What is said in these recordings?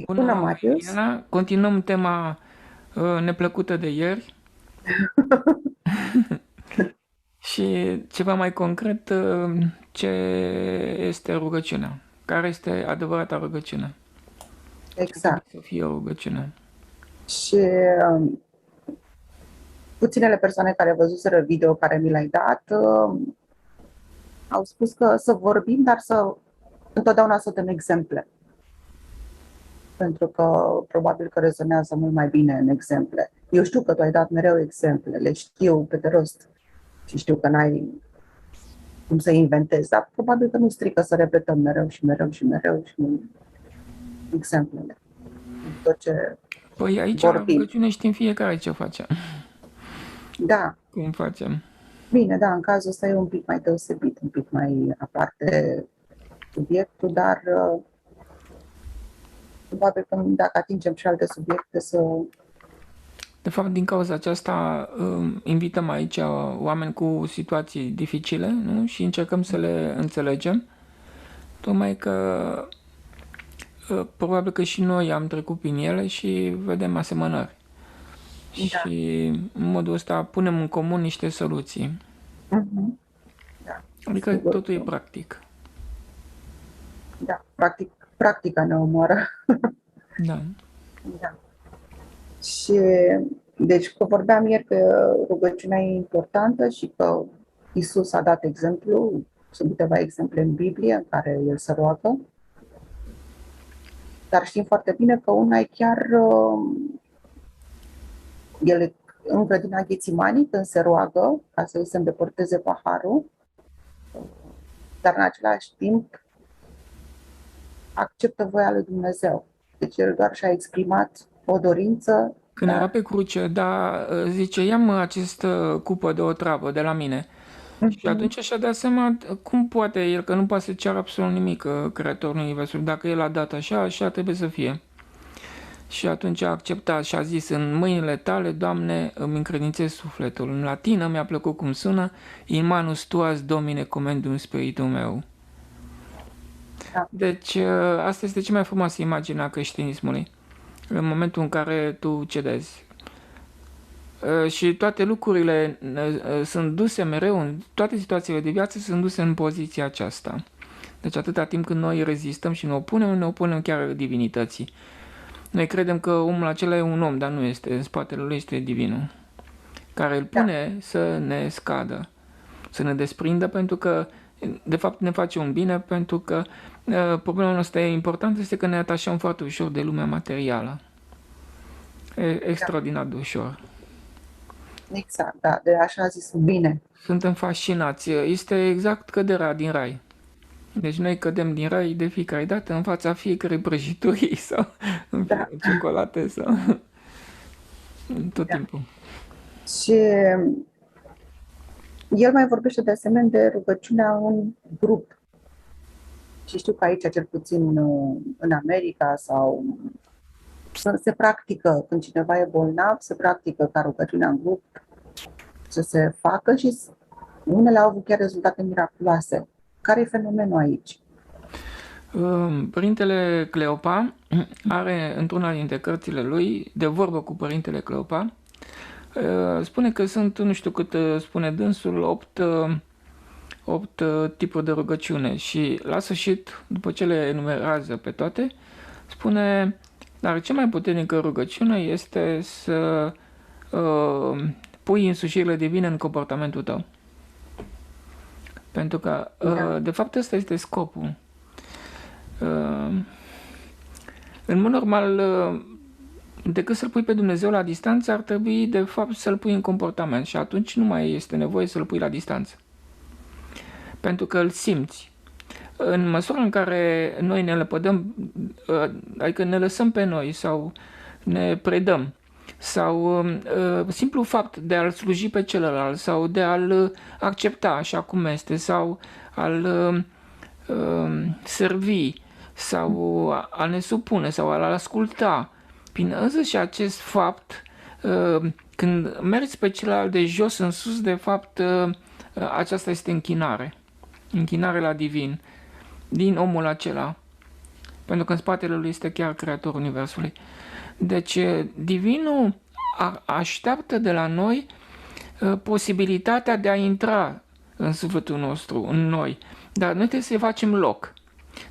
Bună, Bună, Marius. Iana. Continuăm tema neplăcută de ieri și ceva mai concret, ce este rugăciunea? Care este adevărata rugăciune? Ce trebuie Exact. să fie o rugăciune? Și um, puținele persoane care văzuseră video care mi l-ai dat au spus că să vorbim, dar întotdeauna să dăm exemple. Pentru că probabil că rezonează mult mai bine în exemple. Eu știu că tu ai dat mereu exemple, le știu pe de rost și știu că n-ai cum să inventezi, dar probabil că nu strică să repetăm mereu și mereu și mereu și exemplele. Tot ce Păi aici, la vorbim. rugăciune, știm fiecare ce facem. Da, Cum facem? bine, da, în cazul ăsta e un pic mai deosebit, un pic mai aparte subiectul, dar probabil că dacă atingem și alte subiecte să... De fapt, din cauza aceasta, invităm aici oameni cu situații dificile, nu? Și încercăm să le înțelegem. Tocmai că probabil că și noi am trecut prin ele și vedem asemănări. Da, Și în modul ăsta punem în comun niște soluții. mhm, da, Adică sigur totul e că, practic. da, practica ne omoară. Da. Da. Și deci că vorbeam ieri că rugăciunea e importantă și că Isus a dat exemplu, sunt câteva exemple în Biblie în care el se roagă, dar știm foarte bine că una e chiar el în grădina Ghețimanii, când se roagă ca să îi se îndepărteze paharul, dar în același timp acceptă voia lui Dumnezeu. Deci el doar și-a exprimat o dorință, Când era dar pe cruce, da, zice, ia-mă această cupă de otravă de la mine. Și mhm, atunci și-a dat seama cum poate el, că nu poate să ceară absolut nimic creatorul universului. Dacă el a dat așa, așa trebuie să fie. Și atunci a acceptat și a zis, în mâinile tale, Doamne, îmi încredințez sufletul. În latină mi-a plăcut cum sună, in manus tuas, Domine, commendum spiritul meu. da, Deci, asta este cea mai frumoasă imagine a creștinismului. În momentul în care tu cedezi. Și toate lucrurile sunt duse mereu, în toate situațiile de viață sunt duse în poziția aceasta. Deci atâta timp când noi rezistăm și ne opunem chiar divinității. Noi credem că omul acela e un om, dar nu este. În spatele lui este divinul, care îl da, pune să ne scadă, să ne desprindă, pentru că de fapt ne face un bine, pentru că problema noastră e importantă este că ne atașăm foarte ușor de lumea materială. E da, extraordinar de ușor. exact, da, de așa a zis bine. Suntem fascinați. Este exact căderea din rai. Deci noi cădem din rai de fiecare dată în fața fiecărei prăjituri sau în Da, ciocolate sau tot da. timpul. Și el mai vorbește de asemenea de rugăciunea în grup. Și știu că aici, cel puțin în America sau se practică, când cineva e bolnav, se practică ca rugăciunea în grup să se facă și unele au avut chiar rezultate miraculoase. Care e fenomenul aici? Părintele Cleopa are într-una dintre cărțile lui, de vorbă cu părintele Cleopa, spune că sunt, nu știu cât spune dânsul, 8 tipuri de rugăciune și la sfârșit, după ce le enumerează pe toate, spune, dar cea mai puternică rugăciune este să pui însușirile divine în comportamentul tău. Pentru că, Da, de fapt, ăsta este scopul. Uh, în mod normal, decât să-L pui pe Dumnezeu la distanță, ar trebui, de fapt, să-L pui în comportament și atunci nu mai este nevoie să-L pui la distanță. Pentru că îl simți. În măsura în care noi ne lepădăm, adică ne lăsăm pe noi sau ne predăm, sau simplu fapt de a-L sluji pe celălalt sau de a-L accepta așa cum este sau a-L servi sau a ne supune sau a-L asculta, prin și acest fapt, când mergi pe celălalt de jos în sus, de fapt, aceasta este închinare. Închinare la divin din omul acela. pentru că în spatele lui este chiar creatorul universului. Deci divinul așteaptă de la noi posibilitatea de a intra în sufletul nostru, în noi, dar noi trebuie să-i facem loc.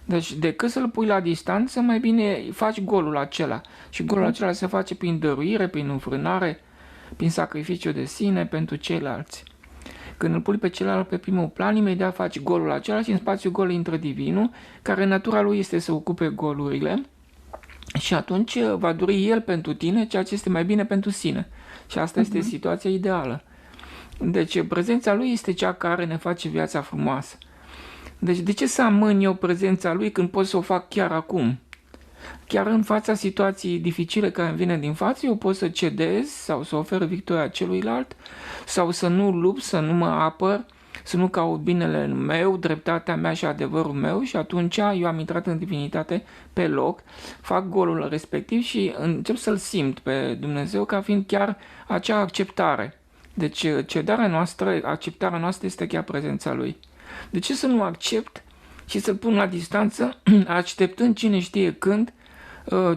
Deci decât să-l pui la distanță, mai bine faci golul acela. Și golul acela se face prin dăruire, prin înfrânare, prin sacrificiu de sine pentru ceilalți. Când îl pui pe celălalt pe primul plan, imediat faci golul acela și în spațiul gol intră divinul, care natura lui este să ocupe golurile și atunci va dori el pentru tine ceea ce este mai bine pentru sine. Și asta este situația ideală. Deci prezența lui este cea care ne face viața frumoasă. Deci de ce să amân eu prezența lui când pot să o fac chiar acum? Chiar în fața situației dificile care îmi vine din față, eu pot să cedez sau să ofer victoria celuilalt sau să nu lupt, să nu mă apăr, să nu caut binele meu, dreptatea mea și adevărul meu și atunci eu am intrat în divinitate pe loc, fac golul respectiv și încep să-L simt pe Dumnezeu ca fiind chiar acea acceptare. Deci cedarea noastră, acceptarea noastră este chiar prezența Lui. De ce să nu accept și să-L pun la distanță, așteptând cine știe când,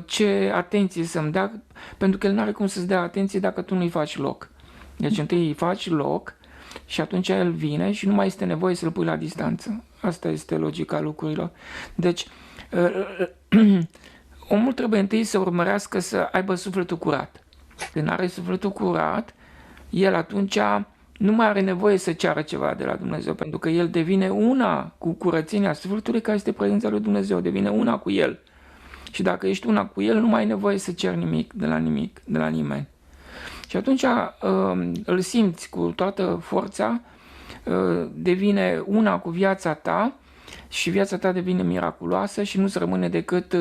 ce atenție să-mi dea, pentru că El nu are cum să-ți dea atenție dacă tu nu-i faci loc. Deci întâi îi faci loc și atunci El vine și nu mai este nevoie să-L pui la distanță. Asta este logica lucrurilor. Deci omul trebuie întâi să urmărească să aibă sufletul curat. Când are sufletul curat, el atunci nu mai are nevoie să ceară ceva de la Dumnezeu, pentru că el devine una cu curățenia sufletului, care este prezența lui Dumnezeu, devine una cu el. Și dacă ești una cu el, nu mai ai nevoie să ceri nimic, de la nimeni. Și atunci îl simți cu toată forța, devine una cu viața ta și viața ta devine miraculoasă și nu-ți rămâne decât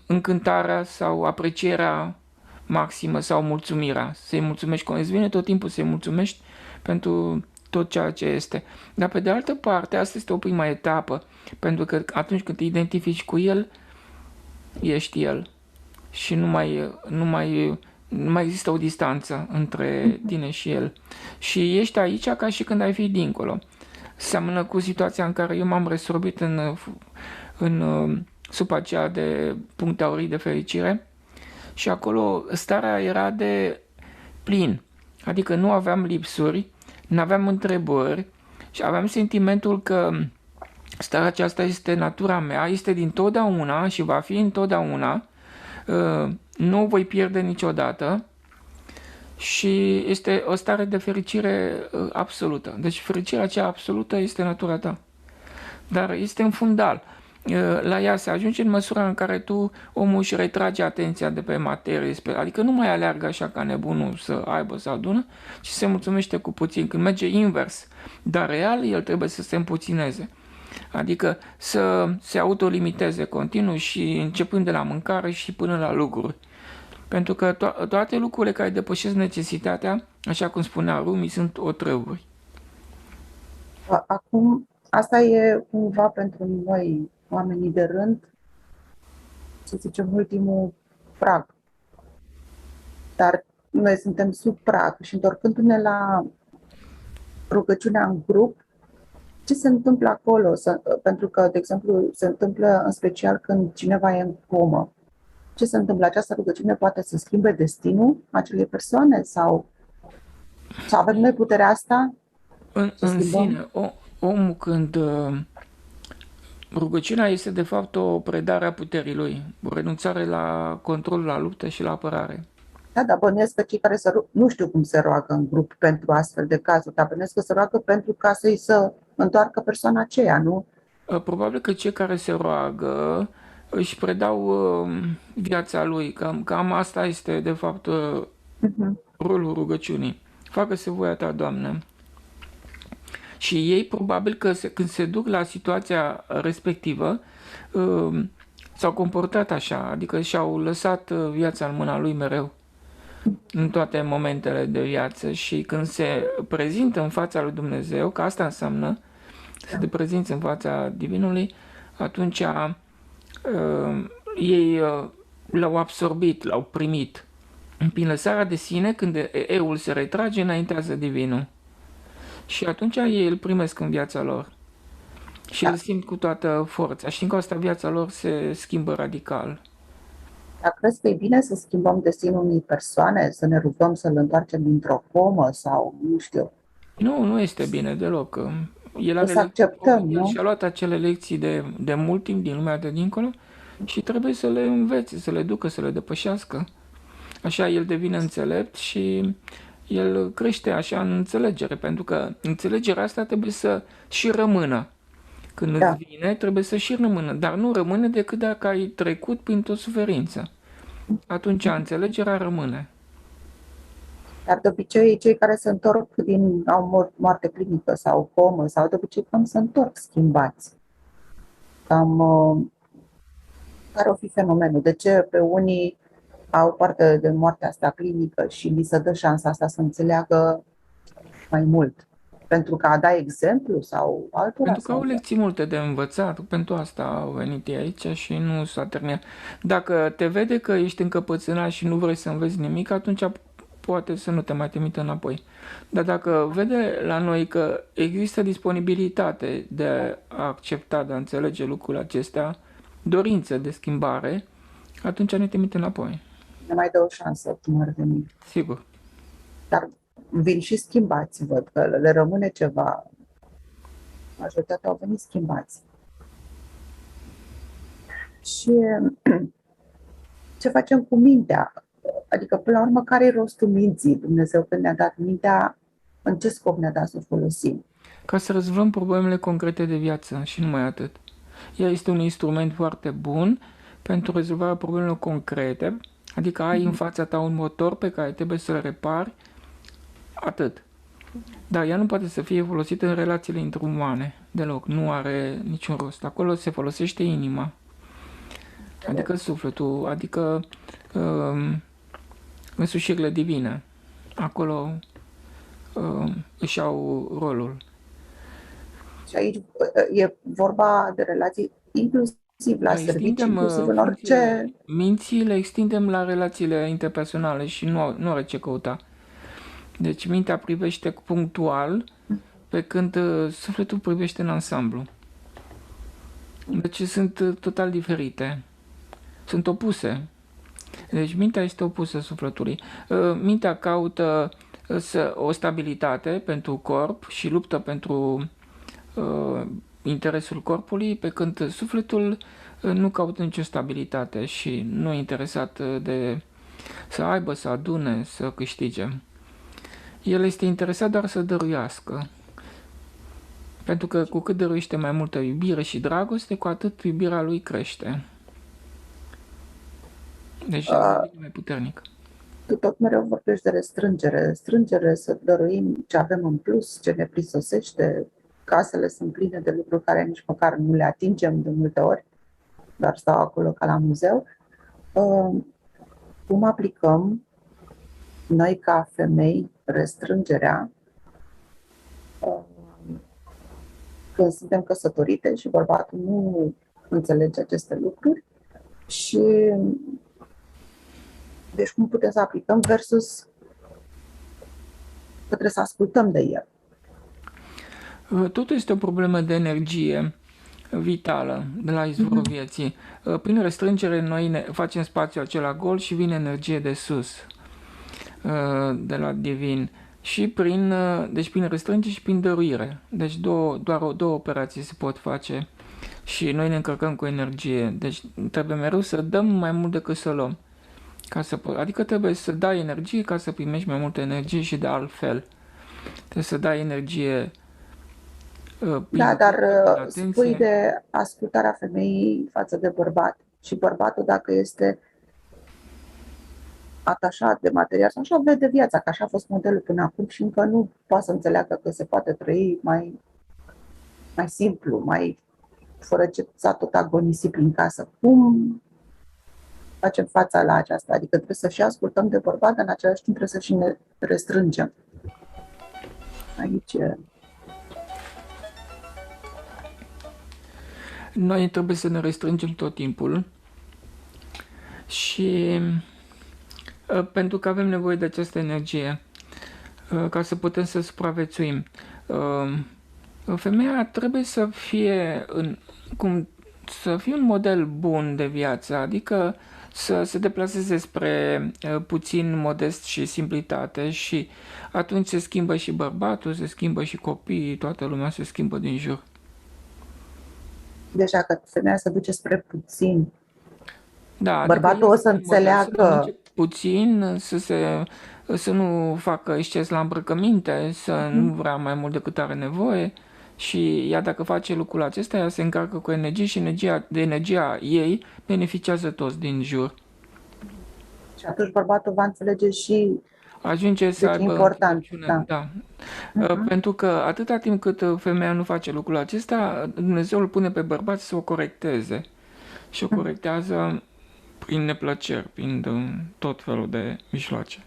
încântarea sau aprecierea maximă sau mulțumirea. Să-i mulțumești, îți vine tot timpul să-i mulțumești pentru tot ceea ce este. Dar pe de altă parte, asta este o prima etapă, pentru că atunci când te identifici cu el, ești el și nu mai există o distanță între tine și el. Și ești aici ca și când ai fi dincolo. Seamănă cu situația în care eu m-am resorbit în supa aceea de puncte aurii de fericire și acolo starea era de plin. Adică nu aveam lipsuri, nu aveam întrebări și aveam sentimentul că starea aceasta este natura mea, este dintotdeauna și va fi întotdeauna, nu o voi pierde niciodată și este o stare de fericire absolută. Deci fericirea aceea absolută este natura ta. Dar este în fundal. La ea se ajunge în măsura în care omul își retrage atenția de pe materie, adică nu mai aleargă așa ca nebunul să aibă, să adună, ci se mulțumește cu puțin. Când merge invers, dar real, el trebuie să se împuțineze. Adică să se autolimiteze continuu și începând de la mâncare și până la lucruri. Pentru că toate lucrurile care depășesc necesitatea, așa cum spunea Rumi, sunt otrăvuri. Acum, asta e cumva pentru noi, oamenii de rând, să zicem, ultimul prag. Dar noi suntem sub prag și întorcându-ne la rugăciunea în grup, ce se întâmplă acolo? Pentru că, de exemplu, se întâmplă în special când cineva e în comă. Ce se întâmplă? Această rugăciune poate să schimbe destinul acelei persoane? Sau avem noi puterea asta? În sine, omul când rugăciunea este de fapt o predare a puterii lui, o renunțare la control, la luptă și la apărare. Da, dar bănuiesc că cei care nu știu cum se roagă în grup pentru astfel de cazuri, dar bănuiesc că se roagă pentru ca să-i să întoarcă persoana aceea, nu? Probabil că cei care se roagă își predau viața lui, cam asta este de fapt rolul rugăciunii. Facă-se voia ta, Doamne. Și ei probabil că când se duc la situația respectivă s-au comportat așa, adică și-au lăsat viața în mâna lui mereu în toate momentele de viață și când se prezintă în fața lui Dumnezeu, că asta înseamnă să te prezinți în fața Divinului, atunci ei l-au absorbit, l-au primit. Prin lăsarea de sine, când eul se retrage, înaintează Divinul. Și atunci ei îl primesc în viața lor. și îl Da. simt cu toată forța. Și din asta viața lor se schimbă radical. Dar crezi că e bine să schimbăm destinul unei persoane, să ne rugăm să-l întoarcem dintr-o comă sau, nu știu, Nu, nu este bine deloc. El trebuie are să lecții acceptăm, proprii, el nu? și-a luat acele lecții de mult timp din lumea de dincolo și trebuie să le învețe, să le ducă, să le depășească. Așa el devine înțelept și el crește așa în înțelegere, pentru că înțelegerea asta trebuie să și rămână. Când îți Da. vine, trebuie să și rămână, dar nu rămâne decât dacă ai trecut printr-o suferință. Atunci înțelegerea rămâne. Dar de obicei, cei care se întorc au moarte clinică sau comă, sau de obicei cam se întorc schimbați. Cam care o fi fenomenul? De ce pe unii au parte de moartea asta clinică și li se dă șansa asta să înțeleagă mai mult? Pentru că a da exemplu sau altora Pentru că au sau... lecții multe de învățat, pentru asta au venit ei aici și nu s-a terminat. Dacă te vede că ești încăpățânat și nu vrei să înveți nimic, atunci poate să nu te mai trimită înapoi. Dar dacă vede la noi că există disponibilitate de a accepta, de a înțelege lucrurile acestea, dorință de schimbare, atunci ne trimite înapoi. Ne mai dă o șansă, cum ar veni. Sigur. Dar vin și schimbați, văd că le rămâne ceva. Majoritatea au venit schimbați. Și ce facem cu mintea? Adică, până la urmă, care e rostul minții? Dumnezeu când ne-a dat mintea, în ce scop ne-a dat să o folosim? Ca să rezolvăm problemele concrete de viață și numai atât. Ea este un instrument foarte bun pentru rezolvarea problemelor concrete, adică ai în fața ta un motor pe care trebuie să-l repari, atât. Dar ea nu poate să fie folosită în relațiile interumane, deloc, nu are niciun rost. Acolo se folosește inima, adică sufletul, adică însușirile divine. Acolo își au rolul. Și aici e vorba de relații inclusiv la Noi servicii, extindem inclusiv în funcțiile orice... minții, le extindem la relațiile interpersonale și nu are ce căuta. Deci mintea privește punctual, pe când sufletul privește în ansamblu. Deci sunt total diferite. Sunt opuse. Deci mintea este opusă sufletului. Mintea caută o stabilitate pentru corp și luptă pentru interesul corpului, pe când sufletul nu caută nicio stabilitate și nu e interesat de să aibă, să adune, să câștige. El este interesat doar să dăruiască. Pentru că cu cât dăruiește mai multă iubire și dragoste, cu atât iubirea lui crește. Deci devine mai puternic. Tu tot mereu vorbești de restrângere. Restrângere, să dăruim ce avem în plus, ce ne prisosește. Casele sunt pline de lucruri care nici măcar nu le atingem de multe ori, dar stau acolo ca la muzeu. Cum aplicăm noi ca femei restrângerea când suntem căsătorite și bărbatul nu înțelege aceste lucruri și deci cum putem să aplicăm versus că trebuie să ascultăm de el. Totul este o problemă de energie vitală de la izvorul vieții. Prin restrângere noi ne facem spațiul acela gol și vine energie de sus, de la divin. Și deci prin restrângere și prin dăruire. Deci doar două operații se pot face și noi ne încărcăm cu energie. Deci trebuie mereu să dăm mai mult decât să luăm. Adică trebuie să dai energie ca să primești mai multă energie și de altfel. Trebuie să dai energie. Da, dar spui de ascultarea femeii față de bărbat. Și bărbatul, dacă este atașat de material, așa vede viața, că așa a fost modelul până acum și încă nu poate să înțeleagă că se poate trăi mai simplu, mai fără ce să tot agonisi prin casă. Cum facem fața la aceasta? Adică trebuie să și ascultăm de bărbat, dar în același timp trebuie să și ne restrângem. Aici noi trebuie să ne restrângem tot timpul și pentru că avem nevoie de această energie ca să putem să supraviețuim. Femeia trebuie să fie să fie un model bun de viață, adică să se deplaseze spre puțin modest și simplitate și atunci se schimbă și bărbatul, se schimbă și copiii, toată lumea se schimbă din jur. Deci dacă femeia se duce spre puțin, Da, adică bărbatul el o să să fie model, să înțeleagă. mănânce puțin, să nu facă exces la îmbrăcăminte, să nu Mhm. vrea mai mult decât are nevoie și ea dacă face lucrul acesta, ea se încarcă cu energie și de energia ei beneficiază toți din jur. Și atunci bărbatul va înțelege și Ajunge să de ce e aibă important. înțelepciune, Da. da. Mhm. Pentru că atâta timp cât femeia nu face lucrul acesta, Dumnezeu îl pune pe bărbat să o corecteze. Și o Mhm. corectează prin neplăceri, prin tot felul de mijloace.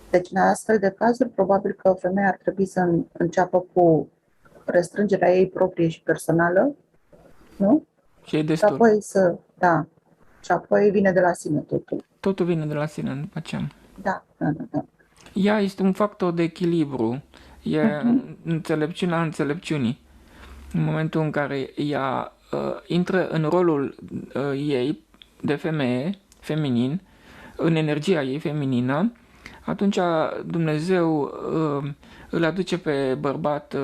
Deci, în astfel de cazuri, probabil că femeia ar trebui să înceapă cu restrângerea ei proprie și personală, nu? Și e Și destul. apoi da, și apoi vine de la sine totul. Totul vine de la sine după aceea. Da, da, da, da. Ea este un factor de echilibru. E Mhm. înțelepciunea înțelepciunii. În momentul în care ea intră în rolul ei de femeie, feminin, în energia ei feminină, atunci Dumnezeu îl aduce pe bărbat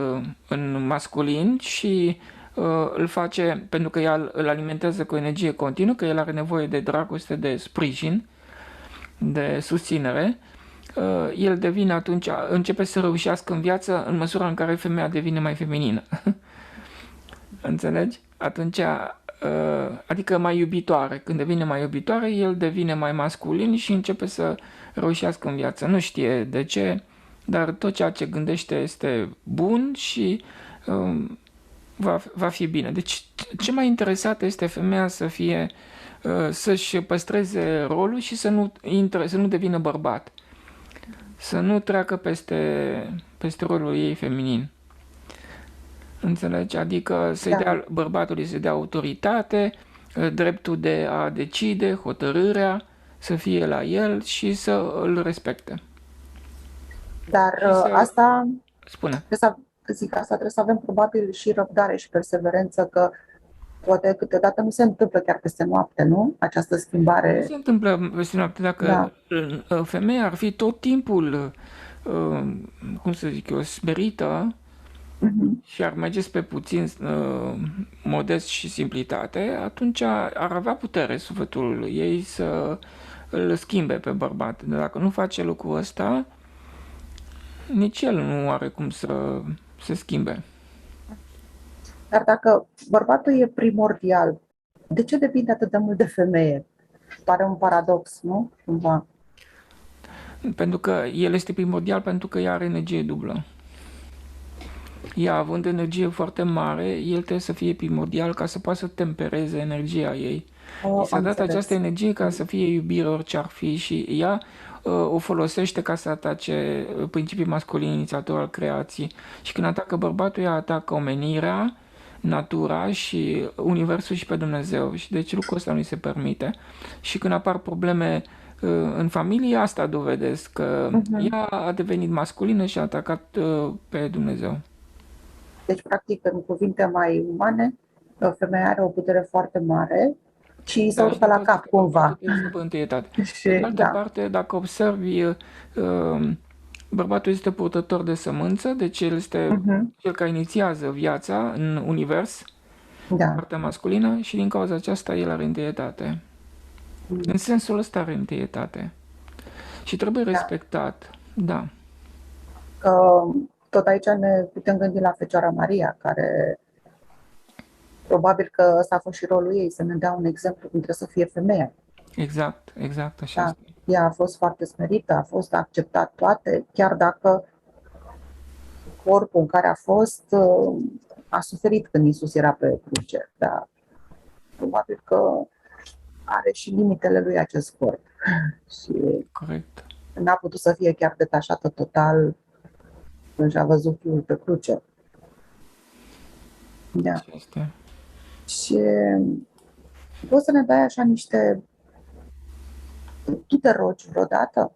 în masculin și îl face, pentru că ea îl alimentează cu energie continuă, că el are nevoie de dragoste, de sprijin, de susținere, el devine atunci, începe să reușească în viață în măsura în care femeia devine mai feminină. Înțelegi? Atunci, adică mai iubitoare. Când devine mai iubitoare, el devine mai masculin și începe să reușească în viață. Nu știe de ce, dar tot ceea ce gândește este bun și va fi bine. Deci, ce mai interesat este femeia să fie, să-și păstreze rolul și să nu devină bărbat. Să nu treacă peste rolul ei feminin. Înțelegi? Adică să-i Da. dea bărbatului să dea autoritate, dreptul de a decide, hotărârea, să fie la el și să îl respecte. Dar Și să spune. asta trebuie să avem probabil și răbdare și perseverență, că poate câteodată nu se întâmplă chiar peste noapte, nu? Această Nu se schimbare. întâmplă peste noapte dacă Da. femeia ar fi tot timpul, cum să zic eu, smerită Mhm. și ar merge spre puțin modest și simplitate, atunci ar avea putere sufletul ei să îl schimbe pe bărbat. Dar dacă nu face lucrul ăsta, nici el nu are cum să se schimbe. Dar dacă bărbatul e primordial, de ce depinde atât de mult de femeie? Pare un paradox, nu? Cumva. Pentru că el este primordial pentru că ea are energie dublă. Ea având energie foarte mare, el trebuie să fie primordial ca să poată să tempereze energia ei. I s-a Am dat această înțeles. energie ca să fie iubire orice ar fi și ea o folosește ca să atace principiul masculin inițiator al creației. Și când atacă bărbatul, ea atacă omenirea, natura și universul și pe Dumnezeu. Și deci lucrul ăsta nu îi se permite. Și când apar probleme în familie, asta dovedesc că Mhm. ea a devenit masculină și a atacat pe Dumnezeu. Deci, practic, în cuvinte mai umane, femeia are o putere foarte mare și îi se Da, și urcă de la asta cap, zice că bărbatul cumva. trebuie să aibă întâietate. Pe de Și, altă da, parte, dacă observi, bărbatul este purtător de sămânță, deci el este mhm, cel care inițiază viața în univers, da, partea masculină, și din cauza aceasta el are întâietate. În sensul ăsta are întâietate. Și trebuie da. respectat, da. Că tot aici ne putem gândi la Fecioara Maria, care probabil că ăsta a fost și rolul ei, să ne dea un exemplu cum trebuie să fie femeia. Exact, exact, așa Da. este. Ea a fost foarte smerită, a fost acceptat toate, chiar dacă corpul în care a fost a suferit când Iisus era pe cruce. Dar probabil că are și limitele lui acest corp. Și Corect. n-a putut să fie chiar detașată total când și-a văzut fiul pe cruce. Da. Așa este. Și poți să ne dai așa niște... Tu te rogi vreodată?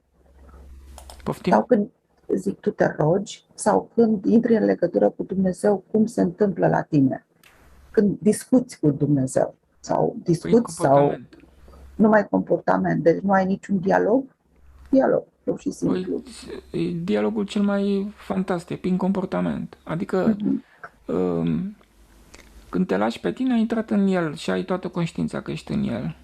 Sau Poftim? zic, tu te rogi sau când intri în legătură cu Dumnezeu, cum se întâmplă la tine? Când discuți cu Dumnezeu sau Prin discuți sau comportament. numai comportament, deci nu ai niciun dialog, pur și Păi, simplu. e dialogul cel mai fantastic, prin comportament. Adică, Mhm. um, când te lași pe tine, ai intrat în el și ai toată conștiința că ești în el.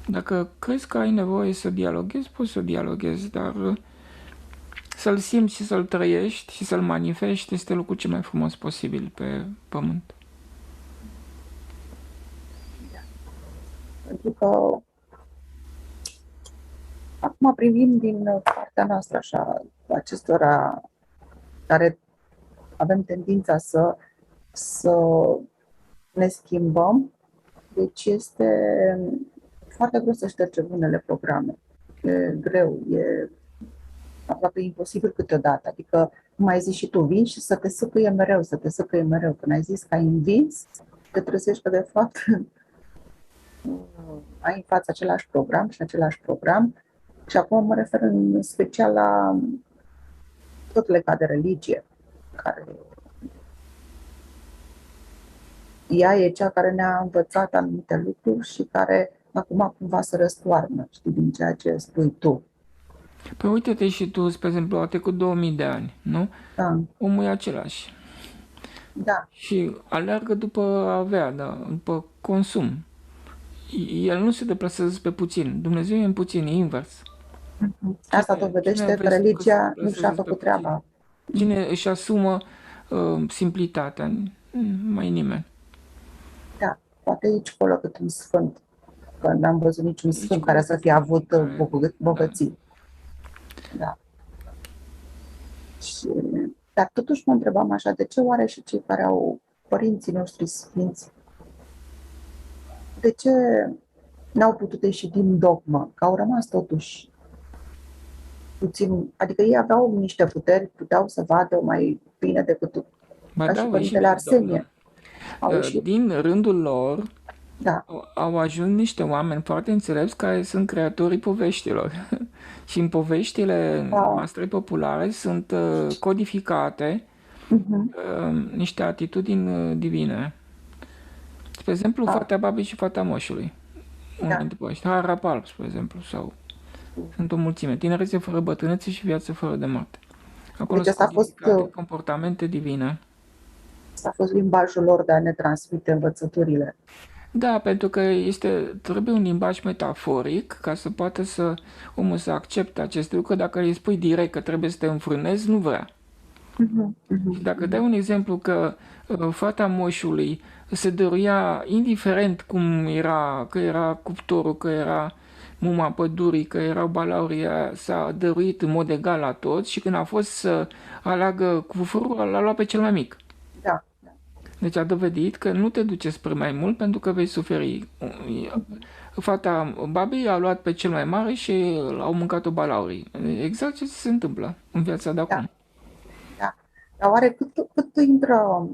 Dacă crezi că ai nevoie să dialoghezi, poți să dialoghezi, dar să-l simți și să-l trăiești și să-l manifesti este lucrul cel mai frumos posibil pe pământ. Pentru că acum privim din partea noastră așa, acestora care avem tendința să ne schimbăm, deci este foarte greu să ștergem unele programe. E greu, e aproape imposibil câteodată. Adică, cum ai zis și tu, vin și să te săcăie mereu, să te săcăie mereu. Când ai zis că ai învins, te trezești că de fapt ai în față același program și același program. Și acum mă refer în special la tot legat de religie, care ea e cea care ne-a învățat anumite lucruri și care acum cumva se răstoarnă, știi, din ceea ce spui tu. Păi uite-te și tu, spre exemplu, au trecut 2000 de ani, nu? Da, Omul e același da. și aleargă după a avea, da, după consum. El nu se deplasează pe puțin. Dumnezeu e în puțin, e invers. Asta Cine dovedește că vezi tu că se religia nu și-a deplasează pe făcut puțin? treaba. Cine își asumă simplitatea? Mai nimeni. Da, poate aici colo cât un sfânt, că n-am văzut niciun Nici sfânt care colo să cât fie unul avut care, da. bogății. Da. Și, dar totuși mă întrebam așa, de ce oare și cei care au părinții noștri sfinți, de ce n-au putut ieși din dogmă, că au rămas totuși puțin, adică ei aveau niște puteri, puteau să vadă mai bine decât Ba ca da, și au ieșit Părintele din dogmă. Arsenie. Au ieșit, Din rândul lor da, au ajuns niște oameni foarte înțelepți care sunt creatorii poveștilor. Și în poveștile da, noastre populare sunt codificate mhm, niște atitudini divine. Spre exemplu, da, fata babii și fata moșului. Unul da. dintre povești. Harapalp, spre exemplu, sau sunt o mulțime. Tinerețe fără bătrânețe și viață fără de moarte. Acolo Deci sunt codificate comportamente divine. asta a fost limbajul lor de a ne transmite învățăturile. Da, pentru că trebuie un limbaj metaforic ca să poată omul să accepte aceste lucruri. Dacă îi spui direct că trebuie să te înfrânezi, nu vrea. Mhm, mhm, Și dacă dai mhm. un exemplu că fata moșului se dăruia indiferent cum era, că era cuptorul, că era muma pădurii, că erau balaurii, s-a dăruit în mod egal la toți și când a fost să aleagă cufărul, l-a luat pe cel mai mic. Da, da. Deci a dovedit că nu te duce spre mai mult pentru că vei suferi. Fata babei a luat pe cel mai mare și au mâncat-o balaurii. Exact ce se întâmplă în viața de Da, acum. da. Dar oare cât intră,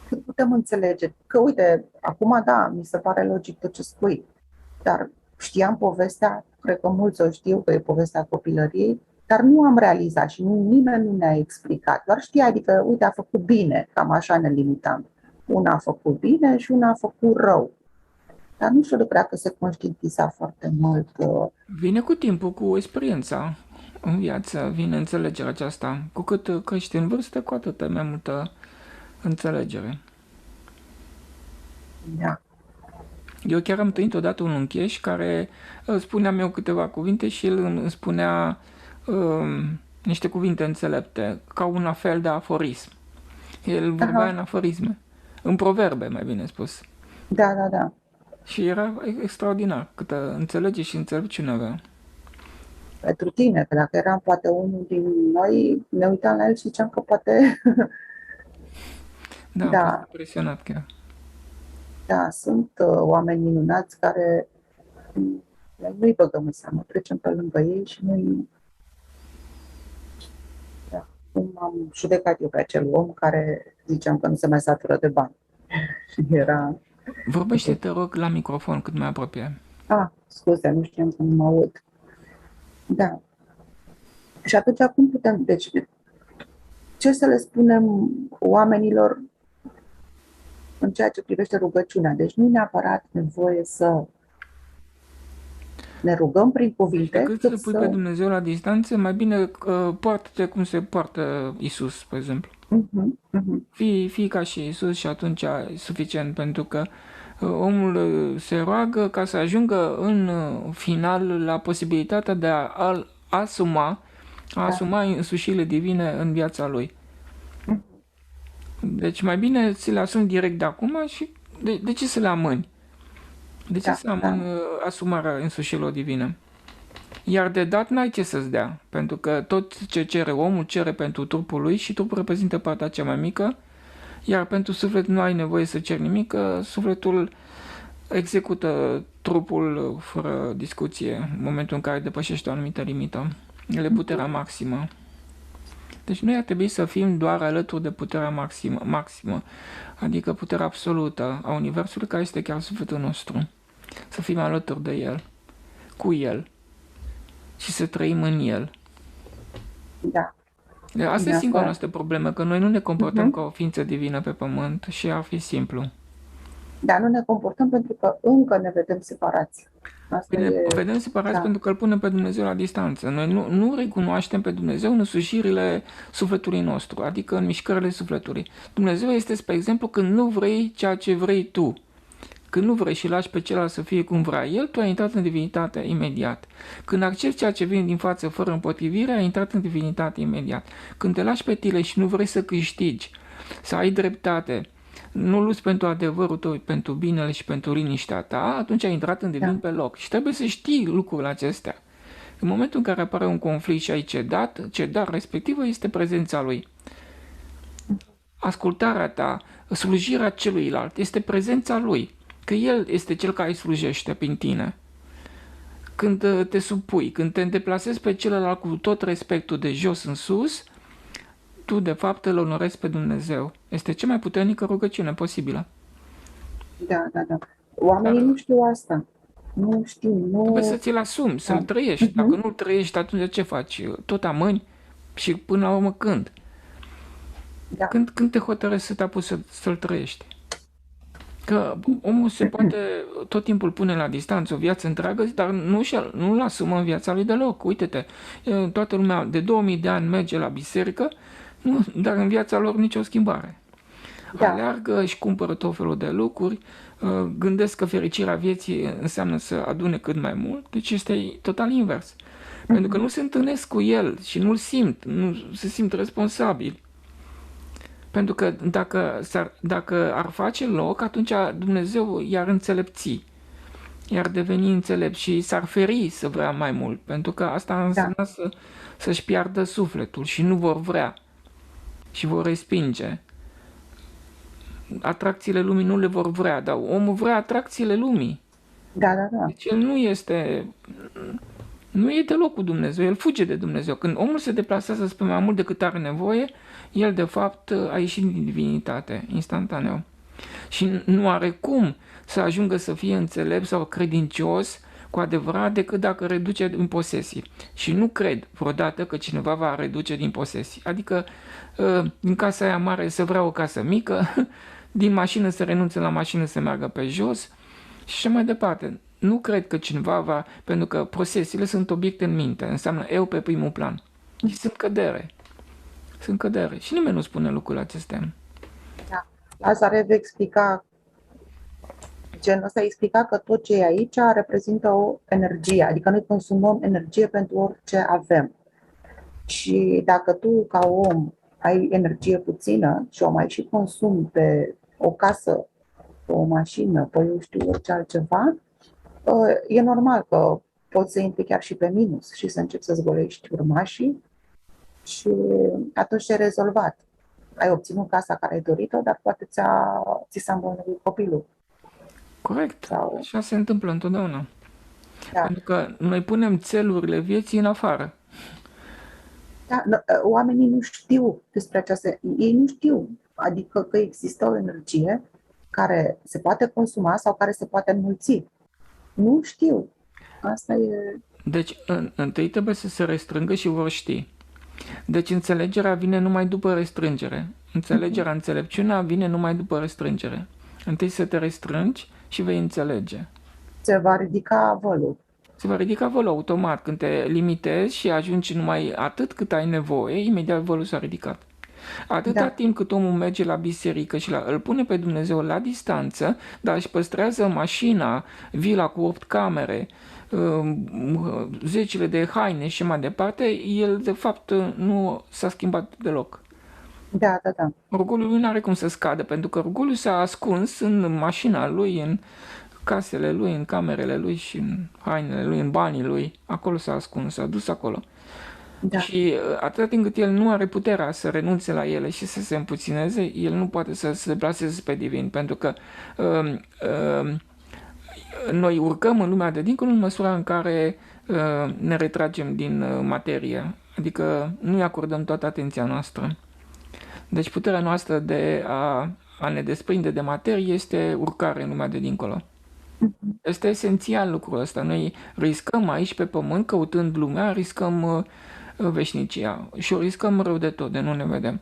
cât putem înțelege? Că uite, acum da, mi se pare logic tot ce spui, dar știam povestea, cred că mulți o știu că e povestea copilăriei, dar nu am realizat și nimeni nu ne-a explicat. Doar știa, adică, uite, a făcut bine, cam așa ne limitam. Una a făcut bine și una a făcut rău. Dar nu știu de prea că se conștientiza foarte mult. Vine cu timpul, cu experiența în viață, vine înțelegerea aceasta. Cu cât crești în vârstă, cu atât ai mai multă înțelegere. Da. Eu chiar am trăit odată un uncheș care spuneam eu câteva cuvinte și el îmi spunea niște cuvinte înțelepte, ca un fel de aforism. El vorbea Aha. în aforisme, în proverbe, mai bine spus. Da, da, da. Și era extraordinar câtă înțelege și înțelepciune avea. Pentru tine, că dacă eram poate unul din noi, ne uitam la el și ziceam că poate, Da, am fost da, impresionat chiar. da, sunt oameni minunați care noi nu-i băgăm în seamă, trecem pe lângă ei și noi, da, cum am judecat eu pe acel om care ziceam că nu se mai satură de bani. Și era, Vorbește, te rog, la microfon cât mai aproape. scuze, nu știam că nu mă aud. Da. Și atunci cum putem, deci ce să le spunem oamenilor în ceea ce privește rugăciunea? Deci nu e neapărat nevoie să ne rugăm prin Deci cuvinte, decât să cât pui pe să... Dumnezeu la distanță, mai bine poartă-te cum se poartă Isus, spre exemplu. Mhm, mhm. Fii ca și Isus și atunci e suficient, pentru că omul se roagă ca să ajungă în final la posibilitatea de a asuma, a Da. asuma însușirile divine în viața lui. Mhm. Deci mai bine ți le asumi direct de acum și de ce să le amâni? De ce Da, să amâni da, asumarea însușirilor divine? Iar de dat n-ai ce să-ți dea, pentru că tot ce cere omul cere pentru trupul lui și trupul reprezintă partea cea mai mică, iar pentru suflet nu ai nevoie să ceri nimic, că sufletul execută trupul fără discuție în momentul în care depășește o anumită limită. El e puterea maximă. Deci noi ar trebui să fim doar alături de puterea maximă, adică puterea absolută a Universului, care este chiar sufletul nostru. Să fim alături de El, cu El și să trăim în El. da. Asta e Bine, singura asta... noastră problemă, că noi nu ne comportăm ca Mhm. o ființă divină pe pământ și ar fi simplu. Dar nu ne comportăm pentru că încă ne vedem separați. Asta Ne e, vedem separați da, pentru că îl punem pe Dumnezeu la distanță. Noi nu recunoaștem pe Dumnezeu în însușirile sufletului nostru, adică în mișcările sufletului. Dumnezeu este, spre exemplu, când nu vrei ceea ce vrei tu. Când nu vrei și lași pe celălalt să fie cum vrea el, tu ai intrat în divinitate imediat. Când accepti ceea ce vine din față fără împotrivire, ai intrat în divinitate imediat. Când te lași pe tine și nu vrei să câștigi, să ai dreptate, nu luți pentru adevărul tău, pentru binele și pentru liniștea ta, atunci ai intrat în divin da, pe loc. Și trebuie să știi lucrurile acestea. În momentul în care apare un conflict și ai cedat respectivă este prezența lui. Ascultarea ta, slujirea celuilalt, este prezența lui. Că el este cel care îi slujește prin tine. Când te supui, când te deplasezi pe celălalt cu tot respectul de jos în sus, tu de fapt îl onorezi pe Dumnezeu. Este cea mai puternică rugăciune posibilă. da, da, da. Oamenii Dar nu știu asta. Nu știu, trebuie nu... să ți-l asumi, să-l Da. trăiești. Dacă Mhm. nu-l trăiești, atunci ce faci? Tot amâni și până la urmă când? Da. Când te hotărăști să te apuci să-l trăiești? Că omul se poate tot timpul pune la distanță o viață întreagă, dar nu-l asumă în viața lui deloc. Uite-te, toată lumea de 2000 de ani merge la biserică, nu, dar în viața lor nicio schimbare. Da. Aleargă, își cumpără tot felul de lucruri, gândesc că fericirea vieții înseamnă să adune cât mai mult, deci este total invers. Pentru că Mhm. nu se întâlnesc cu el și nu-l simt, nu se simt responsabili. Pentru că dacă ar face loc, atunci Dumnezeu i-ar înțelepți, i-ar deveni înțelept și s-ar feri să vrea mai mult, pentru că asta ar Da. însemna să-și piardă sufletul și nu vor vrea și vor respinge. Atracțiile lumii nu le vor vrea, dar omul vrea atracțiile lumii. Da, da, da. Deci el nu e deloc cu Dumnezeu, el fuge de Dumnezeu. Când omul se deplasează spre mai mult decât are nevoie, el de fapt a ieșit din divinitate, instantaneu. Și nu are cum să ajungă să fie înțelept sau credincios cu adevărat decât dacă reduce din posesii. Și nu cred vreodată că cineva va reduce din posesii. Adică din casa aia mare să vrea o casă mică, din mașină să renunțe la mașină să meargă pe jos și așa mai departe. Nu cred că cineva va, pentru că posesiile sunt obiecte în minte, înseamnă eu pe primul plan. Și sunt cădere. Sunt cădere. Și nimeni nu spune lucrurile acestea. Da. Lazarev explica, genul ăsta explica că tot ce e aici reprezintă o energie, adică noi consumăm energie pentru orice avem. Și dacă tu, ca om, ai energie puțină și o mai și consumi pe o casă, pe o mașină, pe eu știu orice altceva, e normal că poți să intri chiar și pe minus și să începi să-ți golești urmașii și atunci e rezolvat. Ai obținut casa care ai dorit-o, dar poate ți s-a îmbolnăvit copilul. Corect. Sau, Așa se întâmplă întotdeauna. da, Pentru că noi punem țelurile vieții în afară. da, oamenii nu știu despre această, ei nu știu, adică că există o energie care se poate consuma sau care se poate înmulți. Nu știu. Asta e, Deci, întâi trebuie să se restrângă și vor ști. Deci înțelegerea vine numai după restrângere. Înțelegerea, înțelepciunea vine numai după restrângere. Întâi să te restrângi și vei înțelege. Se va ridica vălul. Se va ridica vălul automat. Când te limitezi și ajungi numai atât cât ai nevoie, imediat vălul s-a ridicat. Atâta Da, timp cât omul merge la biserică și îl pune pe Dumnezeu la distanță, dar își păstrează mașina, vila cu 8 camere, zecile de haine și mai departe, el de fapt nu s-a schimbat deloc. da. Orgoliul lui nu are cum să scadă, pentru că orgoliul s-a ascuns în mașina lui, în casele lui, în camerele lui și în hainele lui, în banii lui. Acolo s-a ascuns, s-a dus acolo. Da, Și atâta timp cât el nu are puterea să renunțe la ele și să se împuțineze, el nu poate să se deplaseze pe divin, pentru că uh, uh, noi urcăm în lumea de dincolo în măsura în care ne retragem din materie, adică nu-i acordăm toată atenția noastră. Deci puterea noastră de a ne desprinde de materie este urcare în lumea de dincolo. Este esențial lucrul ăsta. Noi riscăm aici pe pământ, căutând lumea, riscăm veșnicia și o riscăm rău de tot, de nu ne vedem.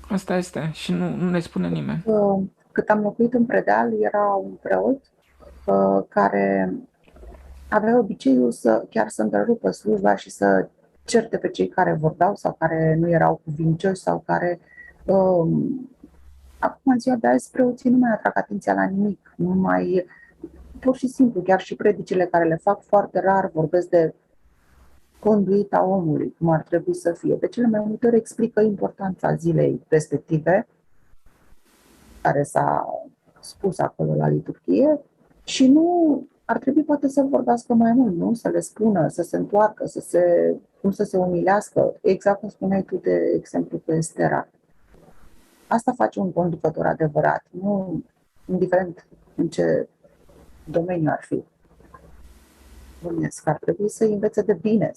Asta este și nu ne spune nimeni. cât am locuit în Predeal, era un preot care avea obiceiul chiar să întrerupă slujba și să certe pe cei care vorbeau sau care nu erau cuvincioși sau care acum în ziua de azi preoții nu mai atrag atenția la nimic, nu mai pur și simplu, chiar și predicile care le fac foarte rar vorbesc de conduita omului, cum ar trebui să fie. De cele mai multe ori explică importanța zilei respective, care s-a spus acolo la liturghie, și nu ar trebui poate să vorbească mai mult, nu? Să le spună, să se întoarcă, cum să se umilească, exact cum spuneai tu de exemplu pe Estera. Asta face un conducător adevărat, nu indiferent în ce domeniu ar fi. Bănuiesc, ar trebui să învețe de bine,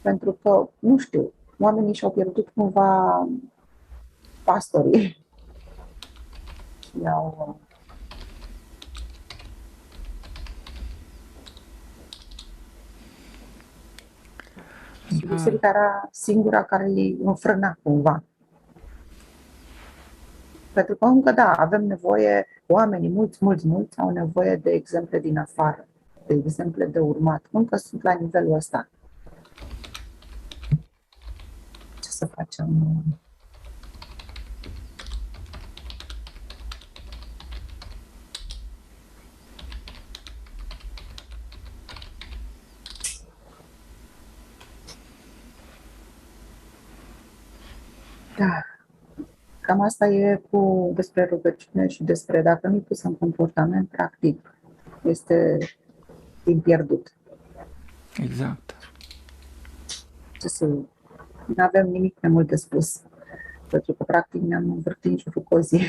pentru că, nu știu, oamenii și-au pierdut cumva pastorii. I-au Și biserica era singura care îi înfrâna cumva. Pentru că încă da, avem nevoie, oamenii mulți au nevoie de exemple din afară, de exemple de urmat. Încă sunt la nivelul ăsta. Ce să facem? Da. Cam asta e despre rugăciune și despre dacă nu-i pus în comportament, practic, este din pierdut. Exact. Nu avem nimic mai mult de spus, pentru că practic ne-am învârtit în jurul cozii.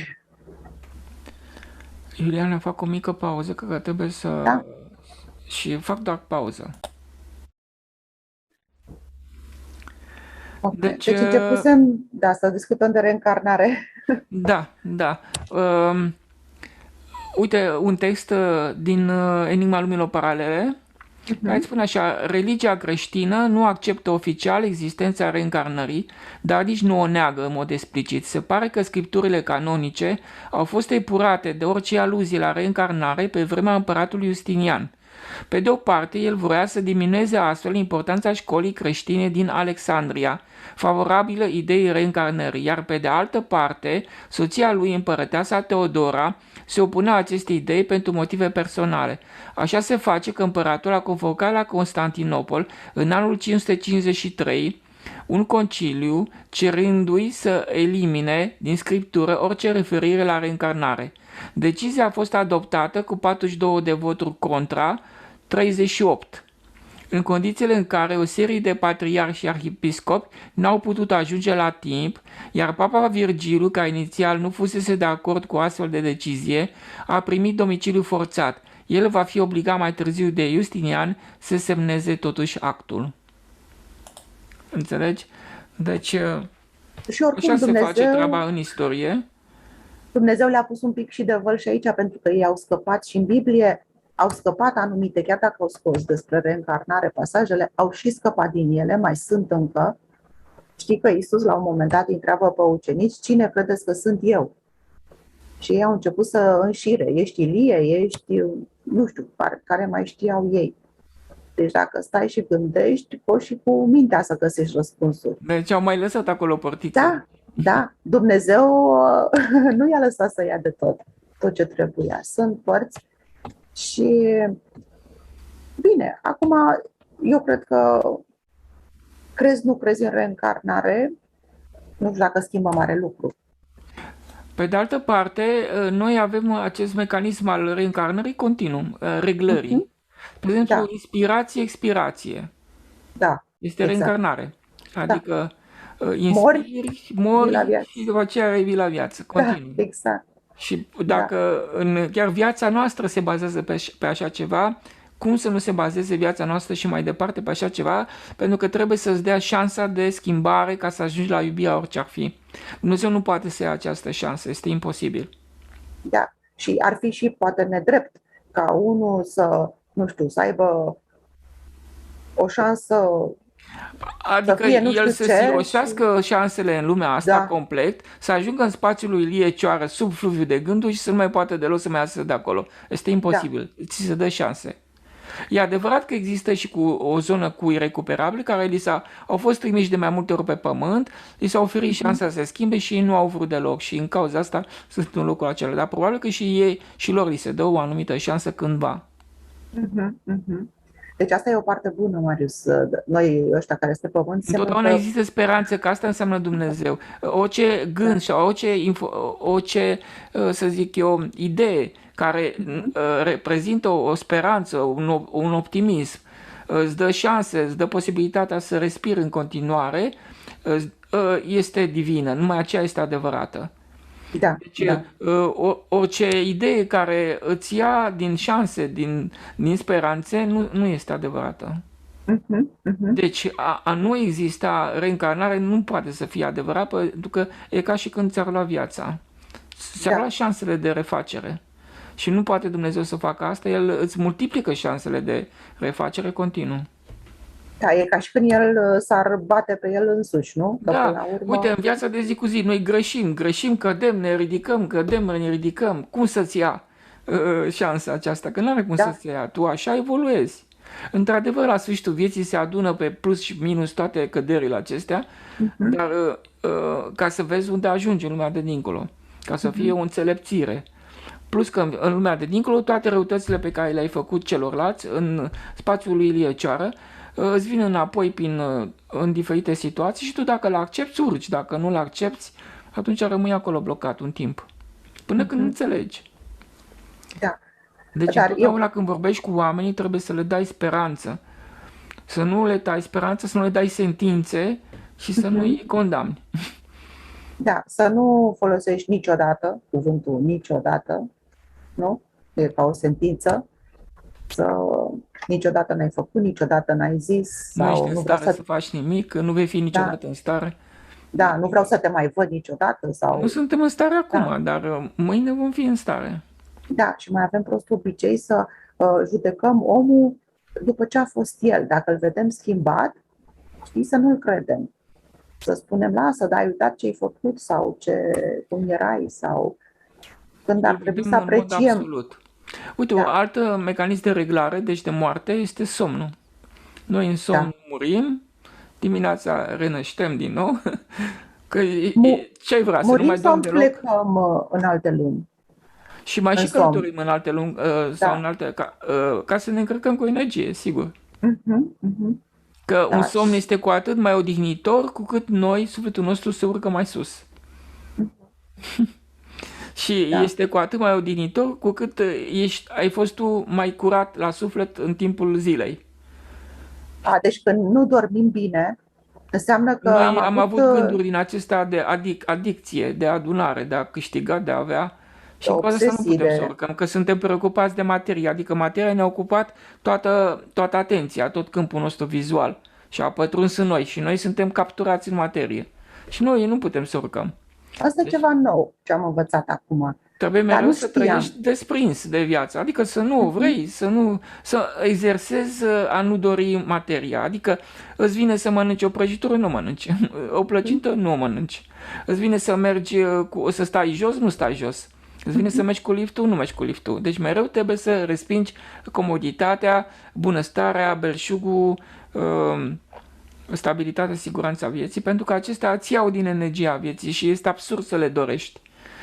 Iuliana, fac o mică pauză, că trebuie să... Da? Și fac doar pauză. Okay. Deci începusem, să discutăm de reîncarnare. Da. Uite, un text din Enigma lumilor paralele. Hai spune așa, religia creștină nu acceptă oficial existența reîncarnării, dar nici nu o neagă în mod explicit. Se pare că scripturile canonice au fost epurate de orice aluzie la reîncarnare pe vremea împăratului Justinian. Pe de o parte, el voia să diminueze astfel importanța școlii creștine din Alexandria, favorabilă ideii reîncarnării, iar pe de altă parte, soția lui, împărăteasa Teodora, se opunea acestei idei pentru motive personale. Așa se face că împăratul a convocat la Constantinopol în anul 553 un conciliu cerându-i să elimine din scriptură orice referire la reîncarnare. Decizia a fost adoptată cu 42 de voturi contra 38, în condițiile în care o serie de patriarhi și arhiepiscopi n-au putut ajunge la timp, iar Papa Virgiliu, care inițial nu fusese de acord cu astfel de decizie, a primit domiciliu forțat. El va fi obligat mai târziu de Justinian să semneze totuși actul. Înțelegi? Deci, și oricum, așa se face treaba în istorie. Dumnezeu le-a pus un pic și de văl și aici, pentru că ei au scăpat și în Biblie au scăpat anumite, chiar dacă au scos despre reîncarnare pasajele, au și scăpat din ele, mai sunt încă. Știi că Iisus la un moment dat îi întreabă pe ucenici, cine credeți că sunt eu? Și ei au început să înșire, ești Ilie, ești, nu știu, care mai știau ei. Deci dacă stai și gândești, poți și cu mintea să găsești răspunsuri. Deci au mai lăsat acolo portiță. Da, da, Dumnezeu nu i-a lăsat să ia de tot ce trebuia. Sunt părți și bine, acum eu cred că crezi, nu crezi în reîncarnare, nu știu dacă schimbă mare lucru. Pe de altă parte, noi avem acest mecanism al reîncarnării continuu, reglării. De exemplu, Da. inspirație, expirație. Da, Este exact. reîncarnare. Adică Mori, inspiri, vii la mori viață. și după aceea revii la viață. Da, Continuu. exact. Și dacă chiar viața noastră se bazează pe așa ceva, cum să nu se bazeze viața noastră și mai departe pe așa ceva? Pentru că trebuie să-ți dea șansa de schimbare ca să ajungi la iubirea orice ar fi. Dumnezeu nu poate să ia această șansă, este imposibil. Da. Și ar fi și poate nedrept ca unul să, nu știu, să aibă o șansă. Adică fie nu el știu să ce sirosească șansele în lumea asta Da. complet, să ajungă în spațiul lui Ilie Cioară sub fluviu de gânduri și să nu mai poată deloc să mai iasă de acolo. Este imposibil. Ți se dă șanse. E adevărat că există și cu o zonă cu irecuperabile care au fost trimiși de mai multe ori pe pământ, li s-a oferit șansa să se schimbe și ei nu au vrut deloc și în cauza asta sunt în locul acela. Dar probabil că și ei și lor li se dă o anumită șansă cândva. Deci asta e o parte bună, Marius. Noi ăștia care este pământ, Întotdeauna există speranță, că asta înseamnă Dumnezeu. Orice gând sau orice, să zic eu, idee care reprezintă o speranță, un optimism, îți dă șanse, îți dă posibilitatea să respiri în continuare, este divină, numai aceea este adevărată. Da, Deci, da. orice idee care îți ia din șanse, din speranțe, nu este adevărată. Deci a nu exista reîncarnare nu poate să fie adevărat, pentru că e ca și când ți-ar lua viața. Ți-ar lua șansele de refacere. Și nu poate Dumnezeu să facă asta, El îți multiplică șansele de refacere continuu. Da, e ca și când el s-ar bate pe el însuși, nu? Că Da, până la urmă, uite, în viața de zi cu zi, noi greșim, cădem, ne ridicăm, cădem, ne ridicăm. Cum să-ți ia șansa aceasta? Că nu are cum să-ți ia. Tu așa evoluezi. Într-adevăr, la sfârșitul vieții se adună pe plus și minus toate căderile acestea, dar ca să vezi unde ajungi în lumea de dincolo, ca să fie o înțelepțire. Plus că în lumea de dincolo, toate răutățile pe care le-ai făcut celorlalți în spațiul lui Ilie Cioară, îți vin înapoi în diferite situații și tu dacă l-accepti, urci. Dacă nu l-accepti, atunci rămâi acolo blocat un timp. Până când înțelegi. da. Deci Dar întotdeauna când vorbești cu oamenii trebuie să le dai speranță. Să nu le dai speranță, să nu le dai sentințe și să nu-i condamni. Da, să nu folosești niciodată cuvântul niciodată, nu? E ca o sentință. Niciodată n-ai făcut, niciodată n-ai zis. Nu Sau ești în nu vreau stare să faci nimic, nu vei fi niciodată în stare. Da, nu vreau să te mai văd niciodată. Sau... Nu suntem în stare acum, dar mâine vom fi în stare. Da, și mai avem prost obicei să judecăm omul după ce a fost el. Dacă îl vedem schimbat, știi, să nu-l credem. Să spunem, lasă, dar ai uitat ce ai făcut sau cum erai sau când ar trebui să apreciem. Absolut. Uite, o altă mecanism de reglare, deci de moarte, este somnul. Noi în somn murim, dimineața renăștem din nou, că ce-ai vrea, să nu mai dorm deloc? Plecăm în alte lumi. Și mai și călătorim în alte lumi, sau în alte, ca să ne încărcăm cu energie, sigur. Că un somn este cu atât mai odihnitor cu cât noi, sufletul nostru, se urcă mai sus. Și este cu atât mai odihnitor cu cât ai fost tu mai curat la suflet în timpul zilei. Deci când nu dormim bine, înseamnă că noi am avut gânduri din acestea de adicție, de adunare, de a câștiga, de a avea. Și în cauza asta nu putem să urcăm, că suntem preocupați de materie. Adică materia ne-a ocupat toată atenția, tot câmpul nostru vizual. Și a pătruns în noi și noi suntem capturați în materie. Și noi nu putem să urcăm. Asta e ceva nou ce am învățat acum. Trebuie Dar mereu nu să știam. trăiești desprins de viață, adică să nu o vrei, să exersezi a nu dori materia, adică îți vine să mănânci o prăjitură, nu mănânci, o plăcintă, nu o mănânci, îți vine să mergi, să stai jos, nu stai jos, îți vine să mergi cu liftul, nu mergi cu liftul, deci mereu trebuie să respingi comoditatea, bunăstarea, belșugul, stabilitatea, siguranța vieții, pentru că acestea îți iau din energia vieții și este absurd să le dorești.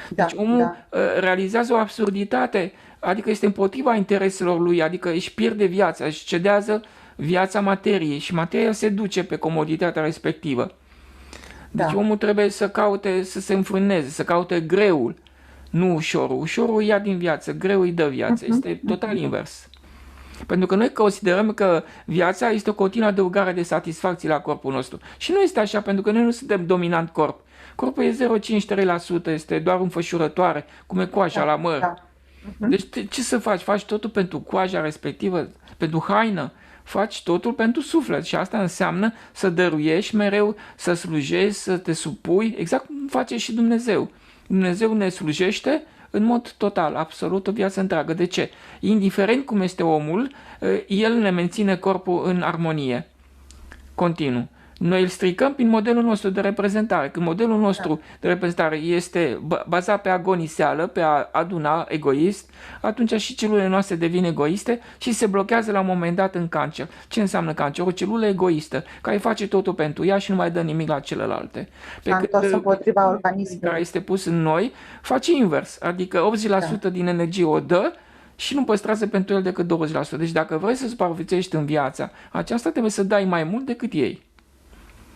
Deci Da, omul da, realizează o absurditate, adică este împotriva intereselor lui, adică își pierde viața, își cedează viața materiei și materia se duce pe comoditatea respectivă. Deci da. omul trebuie să caute să se înfrâneze, să caute greul, nu ușorul. Ușorul ia din viață, greul îi dă viață. Mhm, Este total mhm. invers. Pentru că noi considerăm că viața este o continuă adăugare de satisfacții la corpul nostru. Și nu este așa, pentru că noi nu suntem dominant corp. Corpul e 0,53%, este doar înfășurătoare, cum e coaja Da, la măr. da. Mhm. Deci ce să faci? Faci totul pentru coaja respectivă, pentru haină, faci totul pentru suflet și asta înseamnă să dăruiești mereu, să slujești, să te supui, exact cum face și Dumnezeu. Dumnezeu ne slujește în mod total, absolut, o viață întreagă. De ce? Indiferent cum este omul, el ne menține corpul în armonie, continuu. Noi îl stricăm prin modelul nostru de reprezentare. Când modelul Da. nostru de reprezentare este bazat pe agoniseală, pe a aduna egoist, atunci și celulele noastre devin egoiste și se blochează la un moment dat în cancer. Ce înseamnă cancer? O celulă egoistă, care face totul pentru ea și nu mai dă nimic la celelalte. Pe S-a întors când împotriva care organismului. este pus în noi, face invers, adică Da. 80% din energie o dă și nu păstrează pentru el decât 20%. Deci dacă vrei să supraviețuiești în viața aceasta, trebuie să dai mai mult decât ei.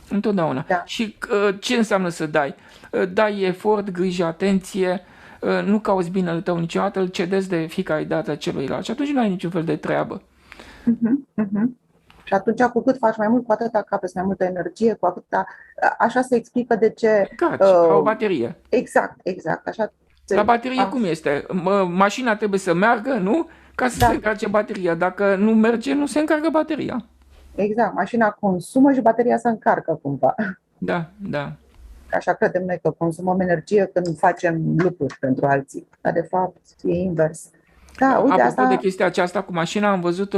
Întotdeauna. Da. Și ce înseamnă să dai? Dai efort, grijă, atenție, nu cauți binele tău niciodată, îl cedezi de fiecare dată celuilalt și atunci nu ai niciun fel de treabă. Mhm, mhm. Și atunci, cu cât faci mai mult, cu atâta capeți mai multă energie, cu atâta... Așa se explică de ce... Carci, ca o baterie. Exact, exact. Așa La baterie cum am, este? Mașina trebuie să meargă, nu? Ca să se da, încarce bateria. Dacă nu merge, nu se încarcă bateria. exact. Mașina consumă și bateria se încarcă cumva. Da, da. Așa credem noi că consumăm energie când facem lucruri pentru alții. Dar de fapt e invers. Da, uite, Apropo de asta... chestia aceasta cu mașina, am văzut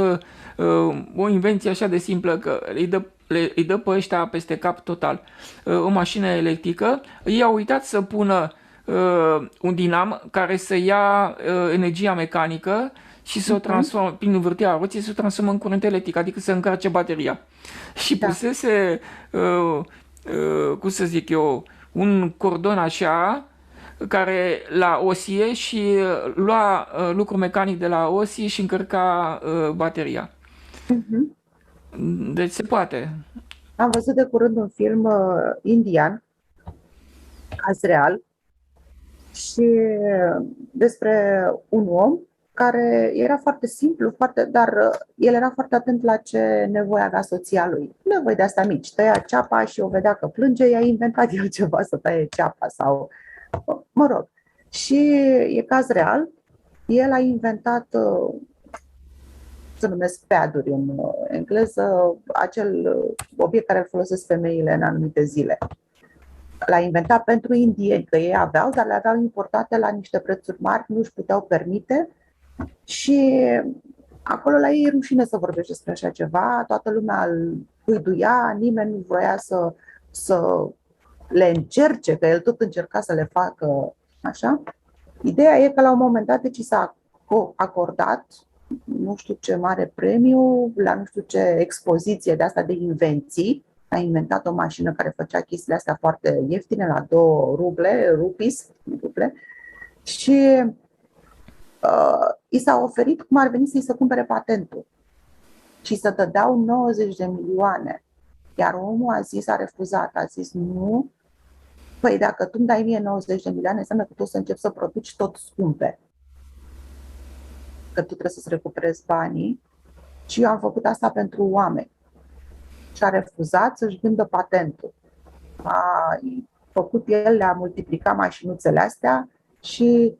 o invenție așa de simplă că îi dă pe ăștia peste cap total. O mașină electrică, ei au uitat să pună un dinam care să ia energia mecanică și să o Mhm, transformă, prin învârtirea roții, să o transformă în curent electric, adică să încarce bateria. Și da. pusese, cum să zic eu, un cordon așa, care la osie și lua lucru mecanic de la osie și încărca bateria. Mhm. Deci se poate. Am văzut de curând un film indian, caz real, și despre un om care era foarte simplu, dar el era foarte atent la ce nevoie avea soția lui. Nevoi de asta mici. Tăia ceapa și o vedea că plânge, i-a inventat el ceva să taie ceapa sau, mă rog. Și e caz real. El a inventat, se numesc pad-uri în engleză, acel obiect care îl folosesc femeile în anumite zile. L-a inventat pentru indieni, că ei aveau, dar le aveau importate la niște prețuri mari, nu își puteau permite și acolo la ei e rușine să vorbești despre așa ceva, toată lumea îl huiduia, nimeni nu vroia să le încerce, că el tot încerca să le facă așa. Ideea e că la un moment dat deci s-a acordat nu știu ce mare premiu la nu știu ce expoziție de asta de invenții. A inventat o mașină care făcea chestiile astea foarte ieftine, la 2 ruble, și i s-a oferit cum ar veni să-i se cumpere patentul și să dădeau 90 de milioane. Iar omul a refuzat, a zis nu, păi dacă tu îmi dai mie 90 de milioane, înseamnă că tu o să începi să produci tot scumpe. Că tu trebuie să-ți recuperezi banii și eu am făcut asta pentru oameni. Și a refuzat să-și vândă patentul. A făcut el, le-a multiplicat mașinuțele astea și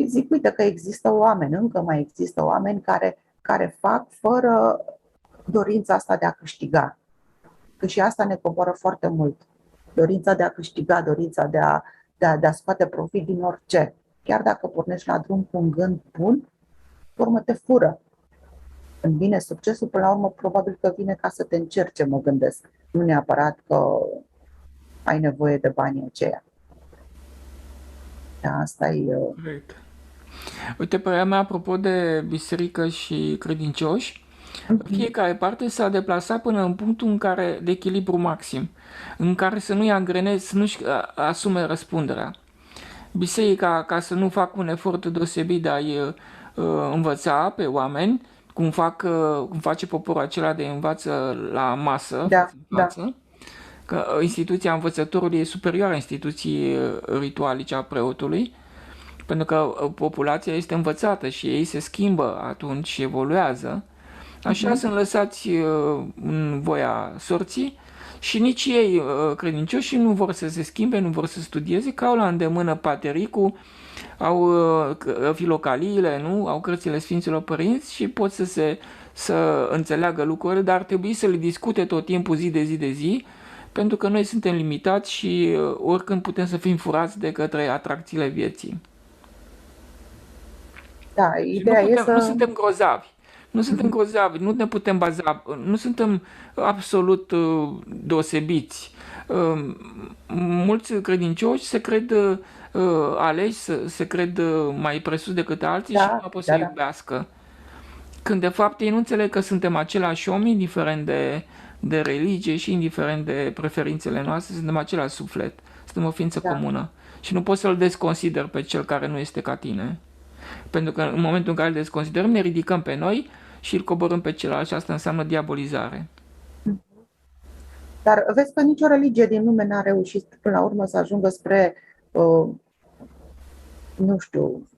zic, uite că există oameni, încă mai există oameni care fac fără dorința asta de a câștiga. Că și asta ne coboară foarte mult. Dorința de a câștiga, dorința de a scoate profit din orice. chiar dacă pornești la drum cu un gând bun, pe urmă te fură. Când vine succesul, până la urmă, probabil că vine ca să te încerce, mă gândesc. Nu neapărat că ai nevoie de banii aceia. Da, asta e... Corect. Uite, părerea mea apropo de biserică și credincioși, fiecare parte s-a deplasat până în punctul în care, de echilibru maxim, în care să nu-i angreneze, să nu-și asume răspunderea. Biserica, ca să nu facă un efort deosebit de a-i învăța pe oameni, cum face poporul acela de învață la masă, Da, da, față, că instituția învățătorului e superioară instituției ritualice a preotului, pentru că populația este învățată și ei se schimbă atunci și evoluează. Așa sunt lăsați în voia sorții și nici ei, credincioși, nu vor să se schimbe, nu vor să studieze, că au la îndemână patericul, au filocaliile, nu? Au cărțile Sfinților Părinți și pot să înțeleagă lucrurile, dar ar trebui să le discute tot timpul, zi de zi de zi, pentru că noi suntem limitați și oricând putem să fim furați de către atracțiile vieții. da. Și nu, Ideea e nu să... suntem grozavi. Nu suntem grozavi, nu ne putem baza, nu suntem absolut deosebiți. Mulți credincioși se cred aleși, se cred mai presus decât alții și nu Da, pot să da, da. iubească. Când de fapt ei nu înțeleg că suntem același oameni, indiferent de religie și indiferent de preferințele noastre, suntem același suflet, suntem o ființă Da. comună. Și nu poți să-l desconsideri pe cel care nu este ca tine. Pentru că în momentul în care îl desconsiderăm, ne ridicăm pe noi și îl coborâm pe celălalt și asta înseamnă diabolizare. Dar vezi că nicio religie din lume n-a reușit până la urmă să ajungă spre, nu știu,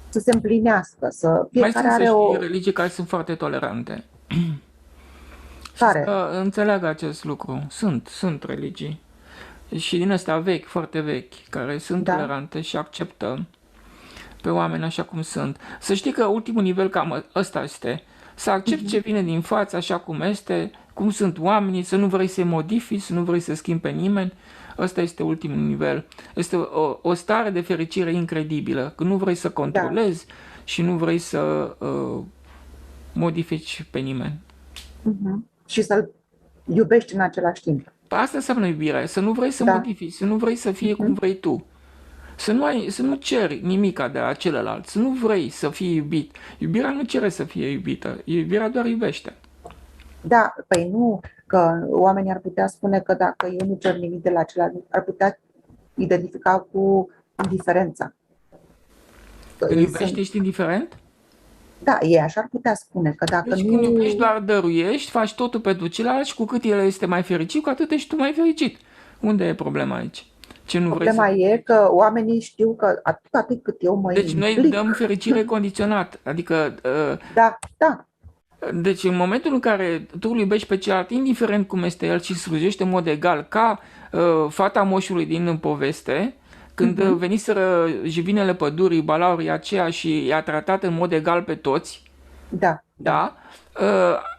să se împlinească, să Mai fiecare sunt are și o... religii care sunt foarte tolerante și Care? să înțeleagă acest lucru. Sunt religii și din astea vechi, foarte vechi, care sunt Da? tolerante și acceptă pe oameni așa cum sunt. Să știi că ultimul nivel cam ăsta este. Să accepti ce vine din față așa cum este, cum sunt oamenii, să nu vrei să-i modifici, să nu vrei să schimbi pe nimeni. Ăsta este ultimul nivel. Este o stare de fericire incredibilă, că nu vrei să controlezi și nu vrei să modifici pe nimeni. Și să-l iubești în același timp. Asta înseamnă iubire, să nu vrei să Da. modifici, să nu vrei să fie cum vrei tu. Să nu ceri nimica de la celălalt, să nu vrei să fii iubit. Iubirea nu cere să fie iubită, iubirea doar iubește. Da, păi nu, că oamenii ar putea spune că dacă eu nu cer nimic de la celălalt, ar putea identifica cu indiferența. Că Când ei iubești, sunt... ești indiferent? Da, ei așa ar putea spune, că dacă Deci nu... când iubești, doar dăruiești, faci totul pentru celălalt și cu cât el este mai fericit, cu atât ești tu mai fericit. Unde e problema aici? Ce nu vrei Problema să... e că oamenii știu că atât cât eu mă Deci noi implic, dăm fericire condiționat. Adică, da, da, deci în momentul în care tu îl iubești pe celălalt, indiferent cum este el și slujește în mod egal, ca fata moșului din poveste, când veniseră jivinele pădurii, balaurii aceea și i-a tratat în mod egal pe toți, da, da?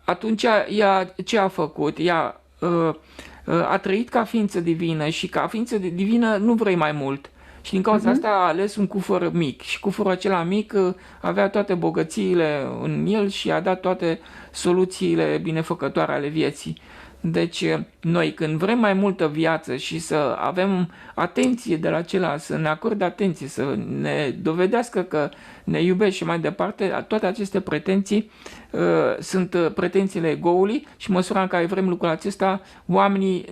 Atunci ea ce a făcut? Ea a trăit ca ființă divină și ca ființă divină nu vrei mai mult. Și din cauza asta a ales un cufăr mic și cufărul acela mic avea toate bogățiile în el și a dat toate soluțiile binefăcătoare ale vieții. Deci noi când vrem mai multă viață și să avem atenție de la celălalt, să ne acorde atenție, să ne dovedească că ne iubește și mai departe, toate aceste pretenții sunt pretențiile egoului și în măsura în care vrem lucrul acesta, oamenii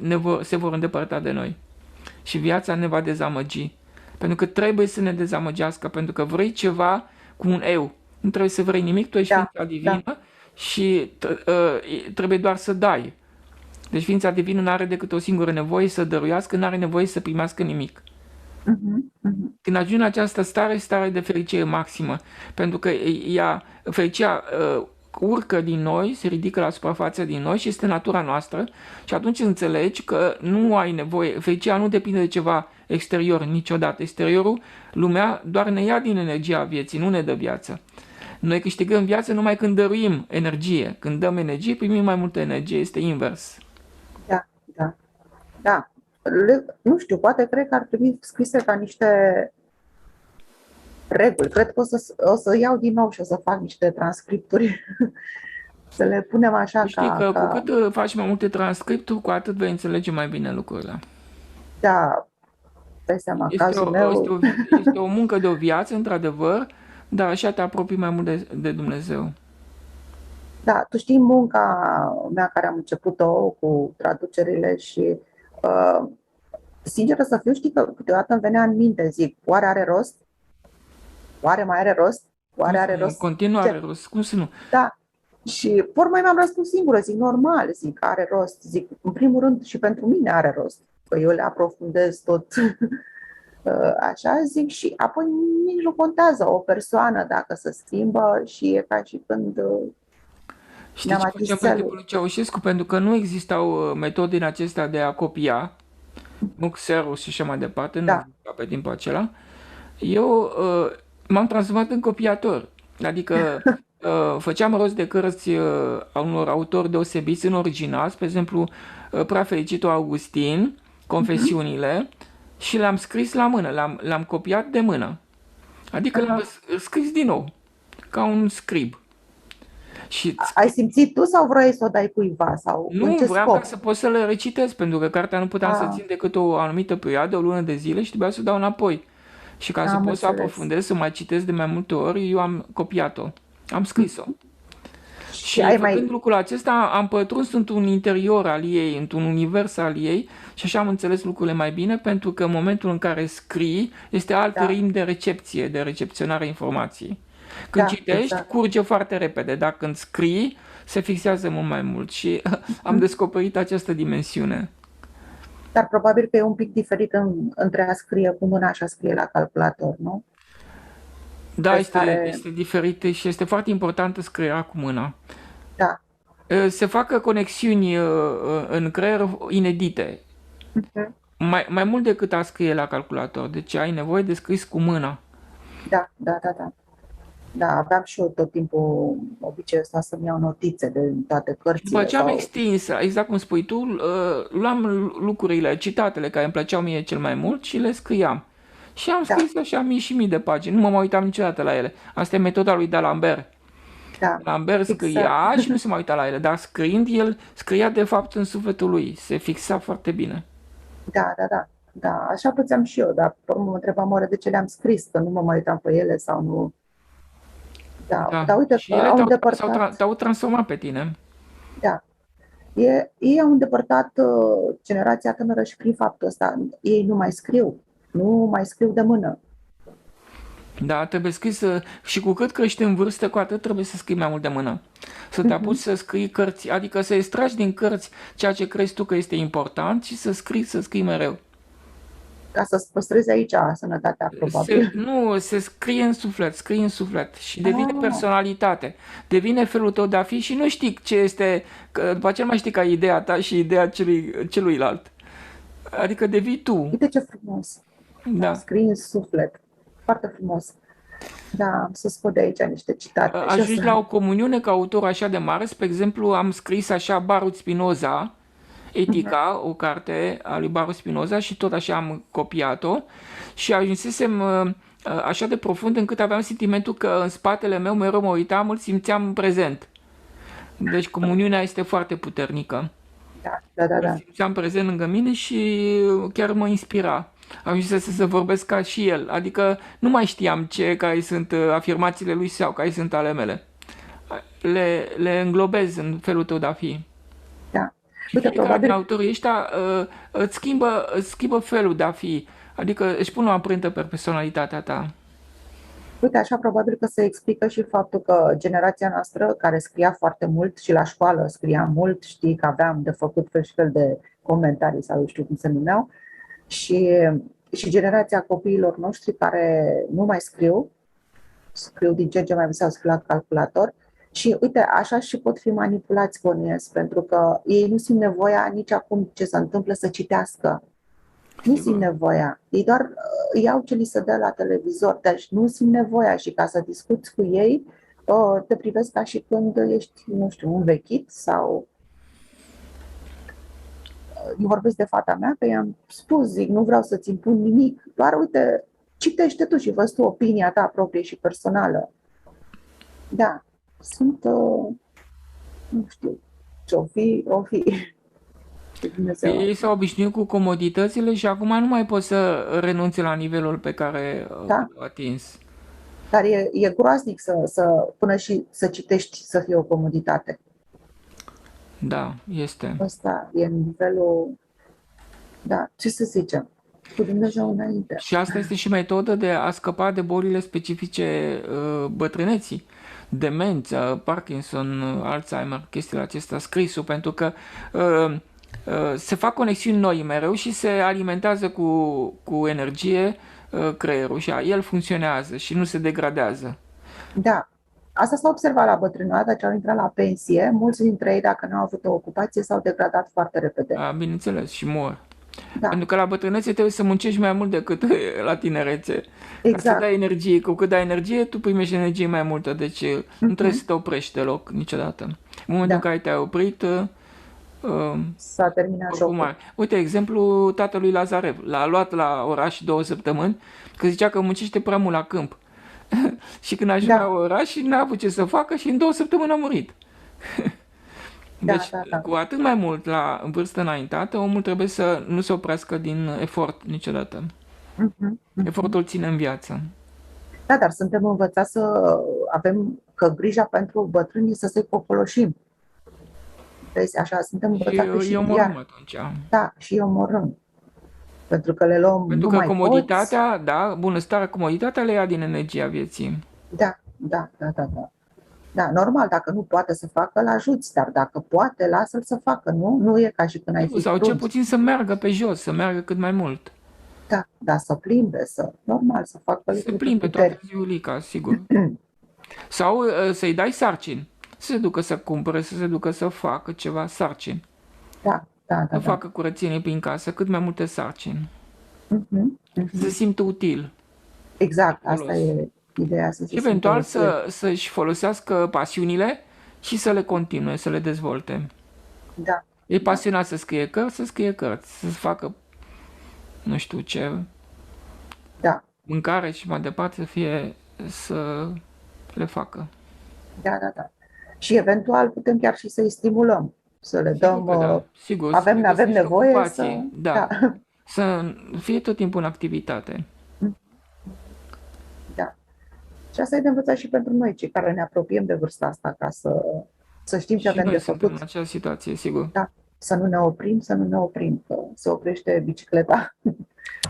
se vor îndepărta de noi și viața ne va dezamăgi. Pentru că trebuie să ne dezamăgească, pentru că vrei ceva cu un eu. Nu trebuie să vrei nimic, tu ești ființa divină și trebuie doar să dai. Deci ființa divină nu are decât o singură nevoie, să dăruiască, nu are nevoie să primească nimic. Când ajungi în această stare de fericire maximă, pentru că fericirea urcă din noi, se ridică la suprafață din noi și este natura noastră și atunci înțelegi că nu ai nevoie, fericirea nu depinde de ceva exterior niciodată. Exteriorul, lumea, doar ne ia din energia vieții, nu ne dă viață. Noi câștigăm viață numai când dăruim energie. Când dăm energie, primim mai multă energie. Este invers. da, da, da. Nu știu, poate cred că ar trebui scrise ca niște reguli. Cred că o să iau din nou și o să fac niște transcripturi, să le punem așa Știi că cu ca cât faci mai multe transcripturi, cu atât vei înțelege mai bine lucrurile. da, dai seama, Este cazul o, este meu, o, este o muncă de o viață, într-adevăr, dar așa te apropii mai mult de Dumnezeu. da, tu știi munca mea care am început-o cu traducerile și uh, sinceră să fiu, știi că câteodată îmi venea în minte, zic, oare are rost? Oare mai are rost? Cum Oare să are nu? rost? Continuare Ce? rost. Cum să nu? Da. Și pormai mi-am răspuns singură, zic, normal, zic, are rost, zic, în primul rând și pentru mine are rost, că eu le aprofundez tot așa, zic, și apoi nici nu contează o persoană dacă se schimbă și e ca și când Știi ne-am ce atins făcea pe timpul țelul. lui Ceaușescu? Pentru că nu existau metode din acestea de a copia, nu Xerox și așa mai departe, nu Da, exista pe timpul acela. Eu m-am transformat în copiator. Adică făceam rost de cărți a unor autori deosebiți în original, spre exemplu, Prea fericitul Augustin, mhm, Confesiunile, și le-am scris la mână, le-am copiat de mână. Adică le-am aha. scris din nou, ca un scrib. Și Ai simțit tu sau vrei să o dai cuiva sau în nu, ce vreau ca scop? să pot să le recitesc, pentru că cartea nu puteam să A, țin decât o anumită perioadă, o lună de zile și trebuia să o dau înapoi. Și ca să am pot să înțeles. aprofundez, să mai citesc de mai multe ori, eu am copiat-o, am scris-o. Și Și ai făcând mai, lucrul acesta, am pătruns într-un interior al ei, într-un univers al ei și așa am înțeles lucrurile mai bine, pentru că în momentul în care scrii, este alt da, ritm de recepție, de recepționare a informației. Când da, citești, exact. curge foarte repede, dar când scrii, se fixează mult mai mult și am Mhm. descoperit această dimensiune. Dar probabil că e un pic diferit între a scrie cu mâna și a scrie la calculator, nu? Da, Vezi este care, diferit și este foarte importantă scrierea cu mâna. da. Se facă conexiuni în creier inedite, Mhm. mai mult decât a scrie la calculator, deci ai nevoie de scris cu mâna. Da, da, da, da. Da, aveam și eu tot timpul obiceiul ăsta să-mi iau notițe de toate Și după cărțile ce am sau... extins, exact cum spui tu, luam lucrurile, citatele care îmi plăceau mie cel mai mult și le scriam. Și am Da, scris așa mii și mii de pagini, nu mă mai uitam niciodată la ele. Asta e metoda lui D'Alembert. da, Lambert exact. scria și nu se mai uita la ele, dar scriind el scria de fapt în sufletul lui, se fixa foarte bine. Da, da, da. Da, așa făceam și eu, dar pe urmă mă întrebam oare de ce le-am scris, că nu mă mai uitam pe ele sau nu. Da, Da. dar uite că Și ele au îndepărtat, te-au transformat pe tine. da, ei au îndepărtat generația tânără și prin faptul ăsta. Ei nu mai scriu, nu mai scriu de mână. Da, trebuie scris și cu cât crești în vârstă, cu atât trebuie să scrii mai mult de mână. Să te apuci Mhm. să scrii cărți, adică să extragi din cărți ceea ce crezi tu că este important și să scrii mereu. Ca să-ți păstrezi aici sănătatea, probabil. Nu, se scrie în suflet și devine Ah, personalitate, devine felul tău de a fi și nu știi ce este, că după aceea nu mai știi ca ideea ta și ideea celuilalt. Adică devii tu, uite ce frumos. Da, da. scrii în suflet. Foarte frumos. Da, am să scot de aici niște citate și o Ajungi la să... o comuniune ca autor așa de mare, spre exemplu, am scris așa Baruch Spinoza, Mhm. Etica, o carte a lui Baruch Spinoza și tot așa am copiat-o și ajunsesem așa de profund încât aveam sentimentul că în spatele meu mereu mă uitam, îl simțeam prezent. Deci comuniunea este foarte puternică. Da, da, da, Îl da. simțeam prezent lângă mine și chiar mă inspira. Ajunsese să vorbesc ca și el, adică nu mai știam care sunt afirmațiile lui sau care sunt ale mele. Le înglobez în felul tău de a fi. Da. Și Uite, fiecare din probabil, autorii ăștia îți schimbă felul de a fi, adică își pun o amprentă pe personalitatea ta. uite, așa probabil că se explică și faptul că generația noastră, care scria foarte mult și la școală scria mult, știi că aveam de făcut fel și fel de comentarii sau eu știu cum se numeau, și, și generația copiilor noștri care nu mai scriu din ce în ce mai sau scriu la calculator. Și uite, așa și pot fi manipulați, bănuiesc, pentru că ei nu simt nevoia nici acum ce se întâmplă să citească. Nu simt Sigur. nevoia. Ei doar iau ce li se dă la televizor, deci nu simt nevoia și ca să discuți cu ei, te privesc ca și când ești, nu știu, învechit sau vorbesc de fata mea, că i-am spus, zic, nu vreau să-ți impun nimic, doar uite, citește tu și vezi tu opinia ta proprie și personală. Da, sunt, nu știu, o fi. Dumnezeu. Ei s-au obișnuit cu comoditățile și acum nu mai pot să renunțe la nivelul pe care Da, l-au atins. dar e groaznic până și să citești să fie o comoditate. Da, este. Ăsta e nivelul, da, ce să zicem, cu Dumnezeu înainte. Și asta este și metodă de a scăpa de bolile specifice bătrâneții. Demență, Parkinson, Alzheimer, chestiile acestea, scrisul, pentru că se fac conexiuni noi mereu și se alimentează cu energie creierul și el funcționează și nu se degradează. Da, asta s-a observat la bătrânați, ce au intrat la pensie, mulți dintre ei, dacă nu au avut o ocupație, s-au degradat foarte repede. Bineînțeles, și mor. Da, Pentru că la bătrânețe trebuie să muncești mai mult decât la tinerețe. Ca să exact. dai energie, cu cât dai energie, tu primești energie mai multă, deci nu trebuie să Mhm. te oprești deloc niciodată. În momentul în Da, care te-ai oprit, s-a terminat oricum jocul. ai. Uite, exemplu tatălui Lazarev. L-a luat la oraș 2 săptămâni, că zicea că muncește prea mult la câmp. Și când a ajuns la Da, oraș, n-a avut ce să facă și în 2 săptămâni a murit. da, Deci, da, da. cu atât mai mult la vârstă înaintată, omul trebuie să nu se oprească din efort niciodată. Mhm, mhm. Efortul ține în viață. Da, dar suntem învățați să avem, că grija pentru bătrâni este să-i popoloșim. Vezi, așa, suntem Și învățate îi și omorâm iar, atunci. da, și îi omorâm. Pentru că le luăm, Pentru nu că mai poți. comoditatea, da, bunăstarea, comoditatea le ia din energia vieții. Da, da, da, da, da. Da, normal, dacă nu poate să facă, îl ajuți, dar dacă poate, lasă-l să facă, nu? Nu e ca și când ai fi Sau cel frunți. puțin să meargă pe jos, să meargă cât mai mult. Da, da, să plimbe, normal, să facă Să lucruri cu plimbe toată putere. ziulica, sigur. Sau să-i dai sarcini. Să se ducă să cumpere, să se ducă să facă ceva sarcini. Da, da, Să da, da. facă curățenie prin casă, cât mai multe sarcini. Mhm, Să se mhm. simtă util, de Exact, asta folos. e ideea, să Și se simtă eventual util. să-și folosească pasiunile și să le continue, să le dezvolte. Da, E da, pasionat să scrie cărți, să scrie cărți, să facă nu știu ce, da, mâncare și mai departe să le facă. da, da, da. Și eventual putem chiar și să-i stimulăm, să le Sigur dăm, că da, sigur, să le avem găsești nevoie să, ocupații, da, da, să fie tot timpul în activitate. da. Și asta e de învățat și pentru noi, cei care ne apropiem de vârsta asta, ca să știm ce Și avem de noi suntem în făcut. aceeași situație, sigur. Da, să nu ne oprim, că se oprește bicicleta pe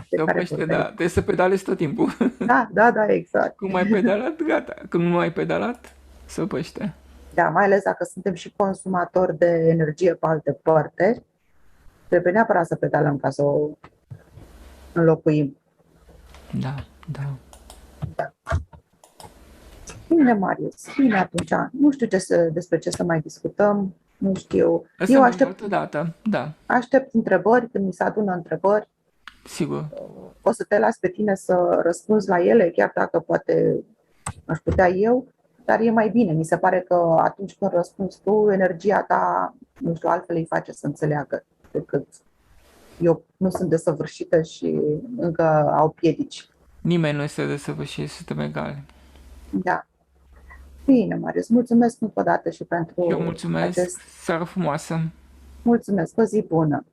Se care oprește, da, putem. trebuie să pedalezi tot timpul. Da, da, da, exact. Cum ai pedalat, gata. Când nu ai pedalat, se oprește. Da, mai ales dacă suntem și consumatori de energie pe alte părți, trebuie neapărat să pedalăm ca să o înlocuim. Da, da. Bine, Marius, bine atunci. Nu știu despre ce să mai discutăm, nu știu. Eu Lăsăm o altă dată, da, aștept întrebări, când mi se adună întrebări, sigur. o să te las pe tine să răspunzi la ele, chiar dacă poate aș putea eu, dar e mai bine. Mi se pare că atunci când răspunzi tu, energia ta, nu știu, altfel îi face să înțeleagă decât eu nu sunt desăvârșită și încă au piedici. Nimeni nu este desăvârșit, suntem egali. Da. Bine, Marius, mulțumesc încă o dată și Și eu pentru mulțumesc, acest... seară frumoasă. Mulțumesc, o zi bună!